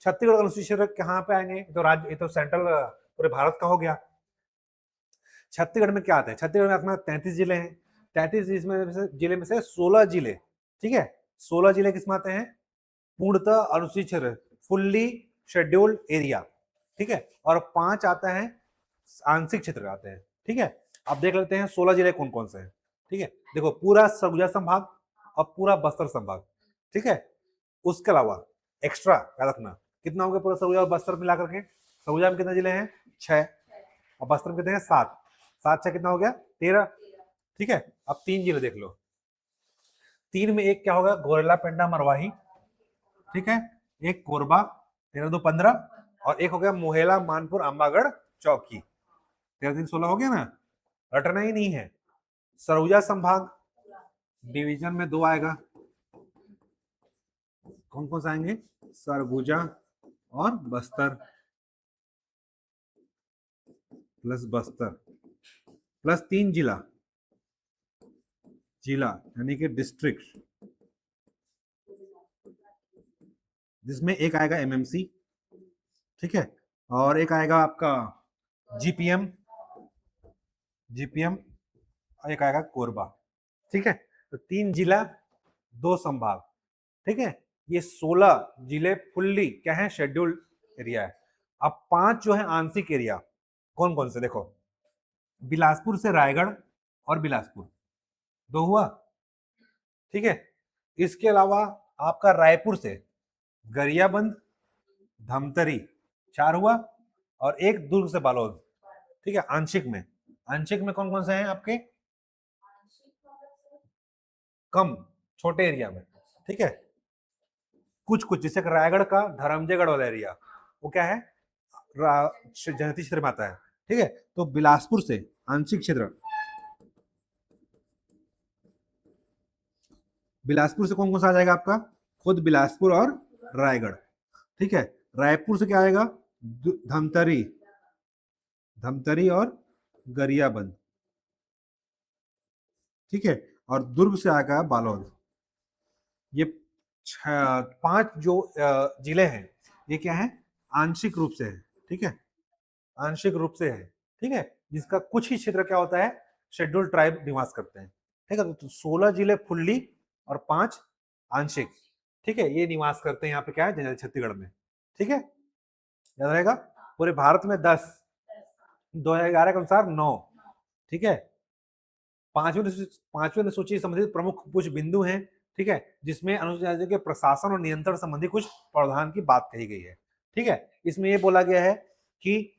छत्तीसगढ़ अनुसूचित क्षेत्र कहाँ पे आएंगे, तो राज्य, ये तो सेंट्रल पूरे भारत का हो गया। छत्तीसगढ़ में क्या आता है, छत्तीसगढ़ में अपना 33 जिले हैं, 33 जिले में से 16 जिले। ठीक है, 16 जिले किसमें आते हैं, पूर्णतः अनुसूचित क्षेत्र, फुल्ली शेड्यूल्ड एरिया। ठीक है, और 5 आता है आंशिक क्षेत्र आते हैं। ठीक है, अब देख लेते हैं 16 जिले कौन कौन से हैं। ठीक है, देखो पूरा सरगुजा संभाग और पूरा बस्तर संभाग। ठीक है, उसके अलावा एक्स्ट्रा याद रखना कितना हो गया पूरा सरगुजा और बस्तर मिला करके, सरगुजा में कितने जिले हैं 6, और बस्तर में कितने हैं 7, 7 6 कितना हो गया 13। ठीक है, अब 3 जिले देख लो, 3 में एक क्या होगा, गोरेला पेंडा मरवाही। ठीक है, एक कोरबा, 13 2 15, और एक हो गया मोहेला मानपुर अम्बागढ़ चौकी, 13 3 16 हो गया ना, रटना ही नहीं है। सरगुजा संभाग डिवीजन में 2 आएगा, कौन कौन से आएंगे, सरगुजा और बस्तर, प्लस बस्तर, प्लस 3 जिला, यानी कि डिस्ट्रिक्ट, जिसमें एक आएगा एमएमसी। ठीक है, और एक आएगा आपका जीपीएम, और एक आएगा कोरबा। ठीक है, तो 3 जिला 2 संभाग। ठीक है, ये 16 जिले फुल्ली क्या है, शेड्यूल्ड एरिया है। अब 5 जो है आंशिक एरिया, कौन कौन से, देखो बिलासपुर से रायगढ़ और बिलासपुर 2 हुआ। ठीक है, इसके अलावा आपका रायपुर से गरियाबंद, धमतरी 4 हुआ, और एक दुर्ग से बालोद। ठीक है, आंशिक में कौन कौन से हैं आपके, कम छोटे एरिया में। ठीक है, कुछ जैसे रायगढ़ का धर्मजयगढ़ वाला एरिया वो क्या है, जनजाति क्षेत्र में आता है। ठीक है, तो बिलासपुर से आंशिक क्षेत्र, बिलासपुर से कौन कौन सा आ जाएगा आपका, खुद बिलासपुर और रायगढ़। ठीक है, रायपुर से क्या आएगा, धमतरी, और गरियाबंद। ठीक है, और दुर्ग से आएगा बालोद। ये 5 जो जिले हैं ये क्या है, आंशिक रूप से है। ठीक है, आंशिक रूप से है। ठीक है, जिसका कुछ ही क्षेत्र क्या होता है, शेड्यूल्ड ट्राइब निवास करते हैं। ठीक है, तो 16 जिले फुल्ली और 5 आंशिक। ठीक है, ये निवास करते हैं यहाँ पे क्या है, छत्तीसगढ़ में। ठीक है, याद रहेगा, पूरे भारत में 10, 2011 के अनुसार 9। ठीक है, पांचवें अनुसूची संबंधित प्रमुख कुछ बिंदु हैं। ठीक है, जिसमें अनुसूचित जाति के प्रशासन और नियंत्रण संबंधी कुछ प्रावधान की बात कही गई है। ठीक है, इसमें ये बोला गया है कि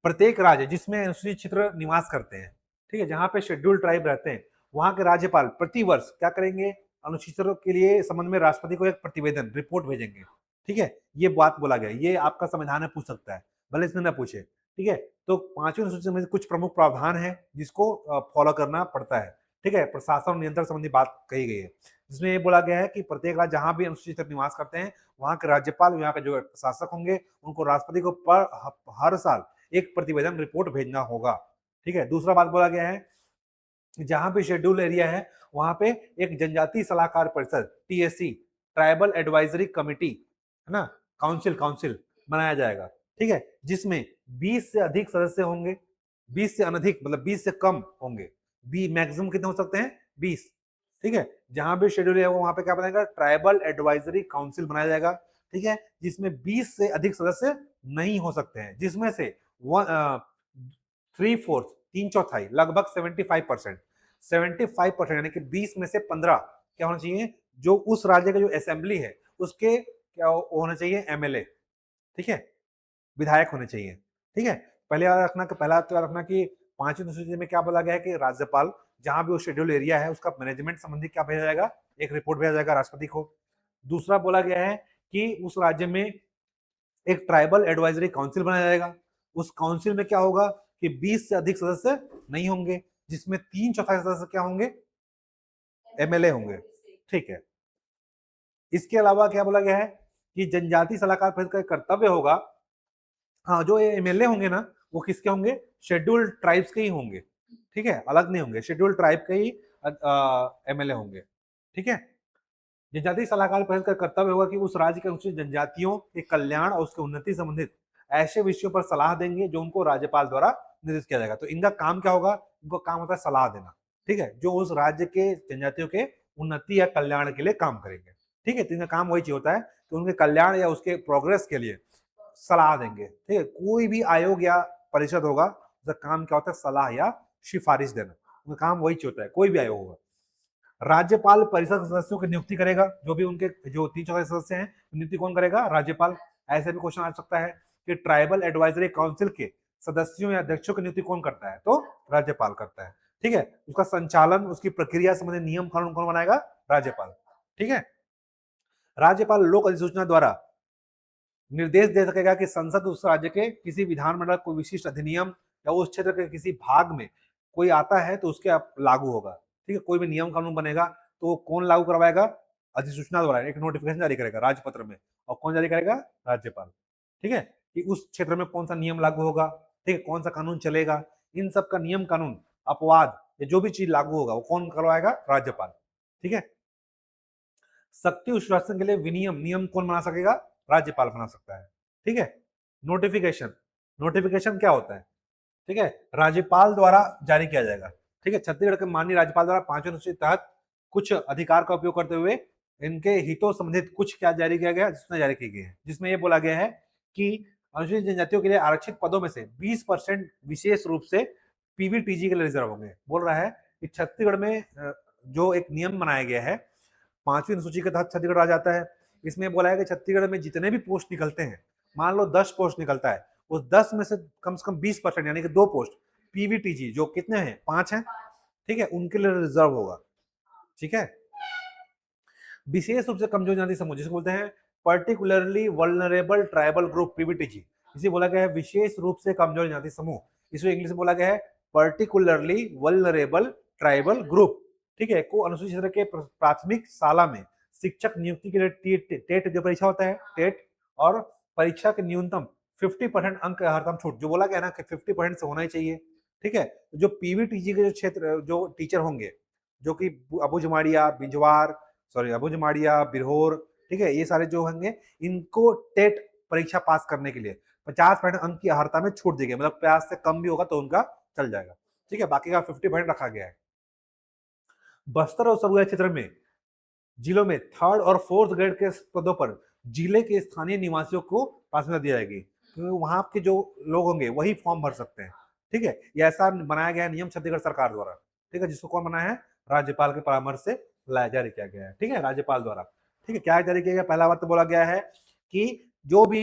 प्रत्येक राज्य जिसमें अनुसूचित क्षेत्र निवास करते हैं, ठीक है, जहां पे शेड्यूल्ड ट्राइब रहते हैं, वहां के राज्यपाल प्रतिवर्ष क्या करेंगे, अनुसूचित क्षेत्रों के लिए संबंध में राष्ट्रपति को एक प्रतिवेदन रिपोर्ट भेजेंगे। ठीक है, ये बात बोला गया, ये आपका संविधान में पूछ सकता है, भले इसमें ना पूछे। ठीक है, तो पांचवी अनुसूची में कुछ प्रमुख प्रावधान है जिसको फॉलो करना पड़ता है। ठीक है, प्रशासन और नियंत्रण संबंधी बात कही गई है, जिसमें ये बोला गया है कि प्रत्येक राज्य जहां भी अनुसूचित क्षेत्र निवास करते हैं, वहां के राज्यपाल, यहाँ के जो प्रशासक होंगे, उनको राष्ट्रपति को हर साल एक प्रतिवेदन रिपोर्ट भेजना होगा। ठीक है, दूसरा बात बोला गया है जहां पे शेड्यूल एरिया है, वहां पे एक जनजातीय सलाहकार परिषद टीएससी, ट्राइबल एडवाइजरी कमिटी, है ना, काउंसिल काउंसिल बनाया जाएगा। ठीक है, जिसमें 20 से अधिक सदस्य होंगे, 20 से अनधिक मतलब 20 से कम होंगे, बी मैक्सिमम कितने हो सकते हैं, 20। ठीक है, जहां भी शेड्यूल है वहां पे क्या बनाएगा, ट्राइबल एडवाइजरी काउंसिल बनाया जाएगा। ठीक है, जिसमें 20 से अधिक सदस्य नहीं हो सकते हैं, जिसमें से 3/4 तीन चौथाई लगभग 75%, 75% यानी कि 20 में से 15 क्या होना चाहिए, जो उस राज्य का जो असेंबली है उसके क्या होना चाहिए, एमएलए। ठीक है, विधायक होने चाहिए। ठीक है, पहले याद रखना कि पहला तो याद रखना कि पांचवी अनुसूची में क्या बोला गया है कि राज्यपाल जहां भी वो शेड्यूल एरिया है उसका मैनेजमेंट संबंधी क्या भेजा जाएगा, एक रिपोर्ट भेजा जाएगा राष्ट्रपति को। दूसरा बोला गया है कि उस राज्य में एक ट्राइबल एडवाइजरी काउंसिल बनाया जाएगा। उस काउंसिल में क्या होगा कि 20 से अधिक सदस्य नहीं होंगे, जिसमें तीन चौथाई सदस्य क्या होंगे, एमएलए होंगे। ठीक है, इसके अलावा क्या बोला गया है कि जनजातीय सलाहकार परिषद का कर्तव्य होगा, हाँ, जो एमएलए होंगे ना वो किसके होंगे, शेड्यूल्ड ट्राइब्स के ही होंगे। ठीक है, अलग नहीं होंगे, शेड्यूल्ड ट्राइब के ही एमएलए होंगे। ठीक है, जनजातीय सलाहकार परिषद का कर्तव्य होगा कि उस राज्य के अनुसूचित जनजातियों के कल्याण और उसके उन्नति संबंधित ऐसे विषयों पर सलाह देंगे जो उनको राज्यपाल द्वारा निर्देशित किया जाएगा। तो इनका काम क्या होगा, इनका काम होता है सलाह देना। ठीक है, जो उस राज्य के जनजातियों के उन्नति या कल्याण के लिए काम करेंगे। ठीक है, तो इनका काम वही चीज होता है कि उनके कल्याण या उसके प्रोग्रेस के लिए सलाह देंगे। ठीक है, कोई भी आयोग या परिषद होगा उसका काम क्या होता है, सलाह या सिफारिश देना, उनका काम वही होता है, कोई भी आयोग होगा। राज्यपाल परिषद सदस्यों की नियुक्ति करेगा, जो भी उनके जो तीन चौथाई सदस्य हैं नियुक्ति कौन करेगा, राज्यपाल। ऐसे भी क्वेश्चन आ सकता है कि ट्राइबल एडवाइजरी काउंसिल के सदस्यों या अध्यक्षों की नियुक्ति कौन करता है, तो राज्यपाल करता है। ठीक है, उसका संचालन, उसकी प्रक्रिया संबंधी नियम कानून कौन बनाएगा, राज्यपाल। ठीक है, राज्यपाल लोक अधिसूचना द्वारा निर्देश दे सकेगा कि संसद उस राज्य के किसी विधानमंडल को विशिष्ट अधिनियम या उस क्षेत्र के किसी भाग में कोई आता है तो उसके लागू होगा। ठीक है, कोई भी नियम कानून बनेगा तो वो कौन लागू करवाएगा, अधिसूचना द्वारा एक नोटिफिकेशन जारी करेगा राजपत्र में, और कौन जारी करेगा, राज्यपाल। ठीक है, कि उस क्षेत्र में कौन सा नियम लागू होगा, ठीक है, कौन सा कानून चलेगा, इन सब का नियम कानून, अपवाद या जो भी चीज लागू होगा वो कौन करवाएगा, राज्यपाल। ठीक है, शक्ति उच्चासन के लिए विनियम नियम कौन बना सकेगा, राज्यपाल बना सकता है। ठीक है, नोटिफिकेशन, नोटिफिकेशन क्या होता है, ठीक है, राज्यपाल द्वारा जारी किया जाएगा। ठीक है, छत्तीसगढ़ के माननीय राज्यपाल द्वारा पांचवें अनुच्छेद तहत कुछ अधिकार का उपयोग करते हुए इनके हितों संबंधित कुछ क्या जारी किया गया, जिसमें जारी की गई है, जिसमें यह बोला गया है कि अनुसूचित जनजातियों के लिए आरक्षित पदों में से 20% विशेष रूप से पीवीटीजी के लिए रिजर्व होंगे। बोल रहा है कि छत्तीसगढ़ में जो एक नियम बनाया गया है, पांचवी अनुसूची के तहत छत्तीसगढ़ आ जाता है। इसमें बोला है कि छत्तीसगढ़ में जितने भी पोस्ट निकलते हैं, मान लो 10 पोस्ट निकलता है, उस 10 में से कम 20% यानी कि 2 पोस्ट पीवीटीजी जो कितने हैं, 5 हैं, ठीक है, उनके लिए रिजर्व होगा। ठीक है, विशेष रूप से कमजोर जनजाति समूह जिसको बोलते हैं particularly vulnerable tribal group, PVTG, इसे बोला गया है विशेष रूप से कमजोर जनजाति समूह, इसको इंग्लिश में बोला गया है पर्टिकुलरली वल्नरेबल ट्राइबल ग्रुप। ठीक है, को अनुसूचित क्षेत्र के प्राथमिक शाला में शिक्षक नियुक्ति के लिए टेट जो परीक्षा होता है, टेट, और परीक्षा के न्यूनतम 50% अंक हरदम छूट, जो बोला गया ना कि 50% से होना ही चाहिए। ठीक है, जो पीवीटीजी के जो क्षेत्र जो टीचर होंगे, जो कि अबुझमाड़िया, बिंजवार, सॉरी अबुझमाड़िया, बिरहोर, ठीक है, ये सारे जो होंगे, इनको टेट परीक्षा पास करने के लिए 50% अंक की अर्हता में छूट दी गई, मतलब 50 से कम भी होगा तो उनका चल जाएगा। ठीक है, बाकी का 50% रखा गया है। बस्तर और सरगुजा क्षेत्र में जिलों में 3rd और 4th ग्रेड के पदों पर जिले के स्थानीय निवासियों को प्राथमिकता दी जाएगी, क्योंकि वहां के जो लोग होंगे वही फॉर्म भर सकते हैं। ठीक है, ये ऐसा बनाया गया नियम छत्तीसगढ़ सरकार द्वारा। ठीक है, जिसको कौन बनाया है, राज्यपाल के परामर्श से जारी किया गया है। ठीक है, राज्यपाल द्वारा। ठीक है, क्या जारी किया गया, पहला बात तो बोला गया है कि जो भी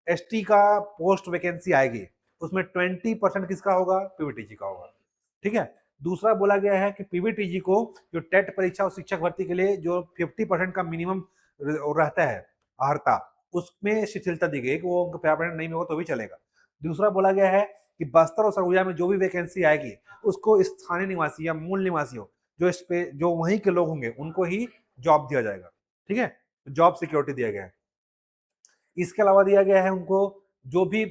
एसटी का पोस्ट वैकेंसी आएगी उसमें 20% किसका होगा, पीवीटीजी का होगा। ठीक है। दूसरा बोला गया है कि पीवीटीजी को जो टेट परीक्षा और शिक्षक भर्ती के लिए जो 50% का मिनिमम रहता है अर्हता, उसमें शिथिलता दी गई कि वो उनका पेपर नहीं होगा तो भी चलेगा। दूसरा बोला गया है कि बस्तर और सरगुजा में जो भी वैकेंसी आएगी उसको स्थानीय निवासी या मूल निवासी हो जो वहीं के लोग होंगे उनको ही जॉब दिया जाएगा। ठीक है, जॉब सिक्योरिटी दिया गया है। इसके अलावा दिया गया है उनको जो भी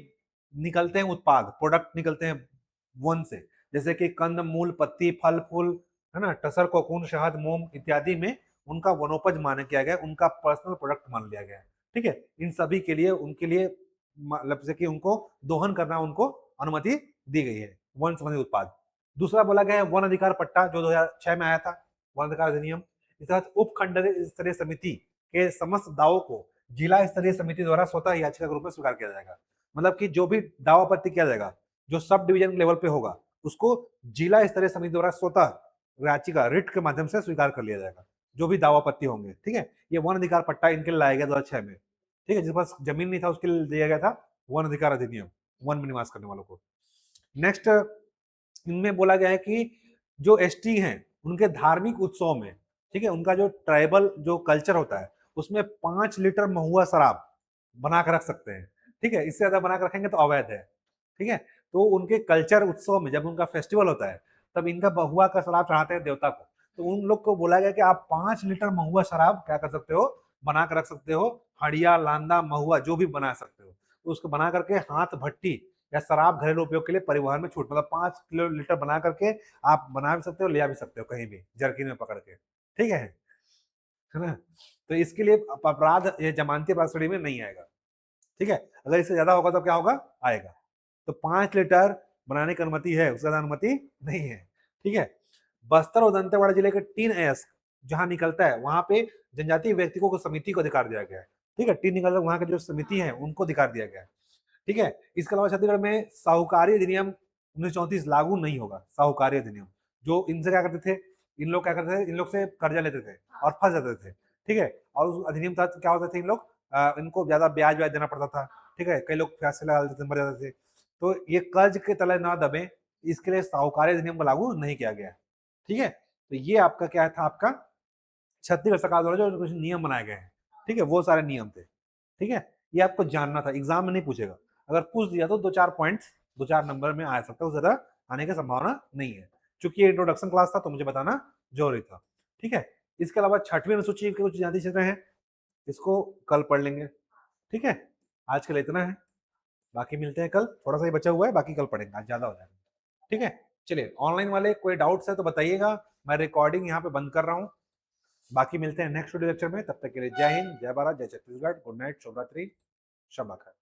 निकलते हैं उत्पाद, प्रोडक्ट निकलते हैं वन से, जैसे कि कंद मूल पत्ती फल फूल है ना, टसर कोकून शहद मोम इत्यादि में उनका वनोपज मान किया गया, उनका पर्सनल प्रोडक्ट मान लिया गया है। ठीक है, इन सभी के लिए उनके लिए मतलब जैसे कि उनको दोहन करना उनको अनुमति दी गई है, वन संबंधी उत्पाद। दूसरा बोला गया है वन अधिकार पट्टा जो 2006 में आया था, वन अधिकार अधिनियम। इस तहत उपखंड स्तरीय समिति के समस्त दावों को जिला स्तरीय समिति द्वारा स्वतः याचिका के रूप में स्वीकार किया जाएगा। मतलब कि जो भी दावा आपत्ति किया जाएगा जो सब डिवीजन लेवल पे होगा उसको जिला स्तरीय समिति द्वारा स्वतः याचिका रिट के माध्यम से स्वीकार कर लिया जाएगा, जो भी दावा आपत्ति होंगे। ठीक है, ये वन अधिकार पट्टा इनके लिए लाया गया 2006 में। ठीक है, जिस पास जमीन नहीं था उसके लिए दिया गया था वन अधिकार अधिनियम, वन में निवास करने वालों को। नेक्स्ट इनमें बोला गया है कि जो एसटी हैं उनके धार्मिक उत्सव में, ठीक है, उनका जो ट्राइबल जो कल्चर होता है उसमें 5 लीटर महुआ शराब बना कर रख सकते हैं। ठीक है, इससे ज्यादा बना कर रखेंगे तो अवैध है। ठीक है, तो उनके कल्चर उत्सव में जब उनका फेस्टिवल होता है तब इनका महुआ का शराब चढ़ाते हैं देवता को, तो उन लोग को बोला गया कि आप 5 लीटर महुआ शराब क्या कर सकते हो, बना कर रख सकते हो। हड़िया लांदा महुआ जो भी बना सकते हो, तो उसको बना करके हाथ भट्टी या शराब घरेलू उपयोग के लिए परिवहन में छूट, मतलब 5 किलो लीटर बना करके आप बना भी सकते हो, ले आ भी सकते हो कहीं भी जर्किन में पकड़ के। ठीक है ना, तो इसके लिए अपराध ये जमानती अपराध श्रेणी में नहीं आएगा। ठीक है, अगर इससे ज्यादा होगा तो क्या होगा, आएगा। तो 5 लीटर बनाने की अनुमति है, उससे ज्यादा अनुमति नहीं है। ठीक है, बस्तर और दंतेवाड़ा जिले के 3 अयस्क जहां निकलता है वहां पे जनजातीय व्यक्तियों को समिति को अधिकार दिया गया है। ठीक है, 3 निकलता है वहां के जो समिति है उनको अधिकार दिया गया है। ठीक है, इसके अलावा छत्तीसगढ़ में साहूकारी अधिनियम 1934 लागू नहीं होगा। साहूकारी अधिनियम जो इनसे क्या करते थे, इन लोग क्या करते थे, इन लोग से कर्जा लेते थे और फंस जाते थे। ठीक है, और उस अधिनियम तहत क्या होता था, इन लोग इनको ज्यादा ब्याज व्याज देना पड़ता था। ठीक है, कई लोग पैसे लगा देते थे, मर जाते थे। तो ये कर्ज के तले ना दबे, इसके लिए साहूकारी अधिनियम को लागू नहीं किया गया। ठीक है, तो ये आपका क्या था, आपका छत्तीसगढ़ सरकार द्वारा जो कुछ नियम बनाए गए हैं। ठीक है, वो सारे नियम थे। ठीक है, ये आपको जानना था, एग्जाम में नहीं पूछेगा। अगर पूछ दिया तो 2-4 पॉइंट्स 2-4 नंबर में आ सकता है, उससे ज्यादा आने की संभावना नहीं है। चूंकि ये इंट्रोडक्शन क्लास था तो मुझे बताना जरूरी था। ठीक है, इसके अलावा 6वीं अनुसूची के कुछ ज्यादा क्षेत्र हैं, इसको कल पढ़ लेंगे। ठीक है, आज के लिए इतना है, बाकी मिलते हैं कल। थोड़ा सा ही बचा हुआ है, बाकी कल पढ़ेंगे, आज ज्यादा हो जाएगा। ठीक है, चलिए ऑनलाइन वाले कोई डाउट्स है तो बताइएगा, मैं रिकॉर्डिंग यहाँ पे बंद कर रहा हूँ। बाकी मिलते हैं नेक्स्ट वीडियो लेक्चर में, तब तक के लिए जय हिंद, जय भारत, जय छत्तीसगढ़, गुड नाइट, शुभ रात्रि, शब बखैर।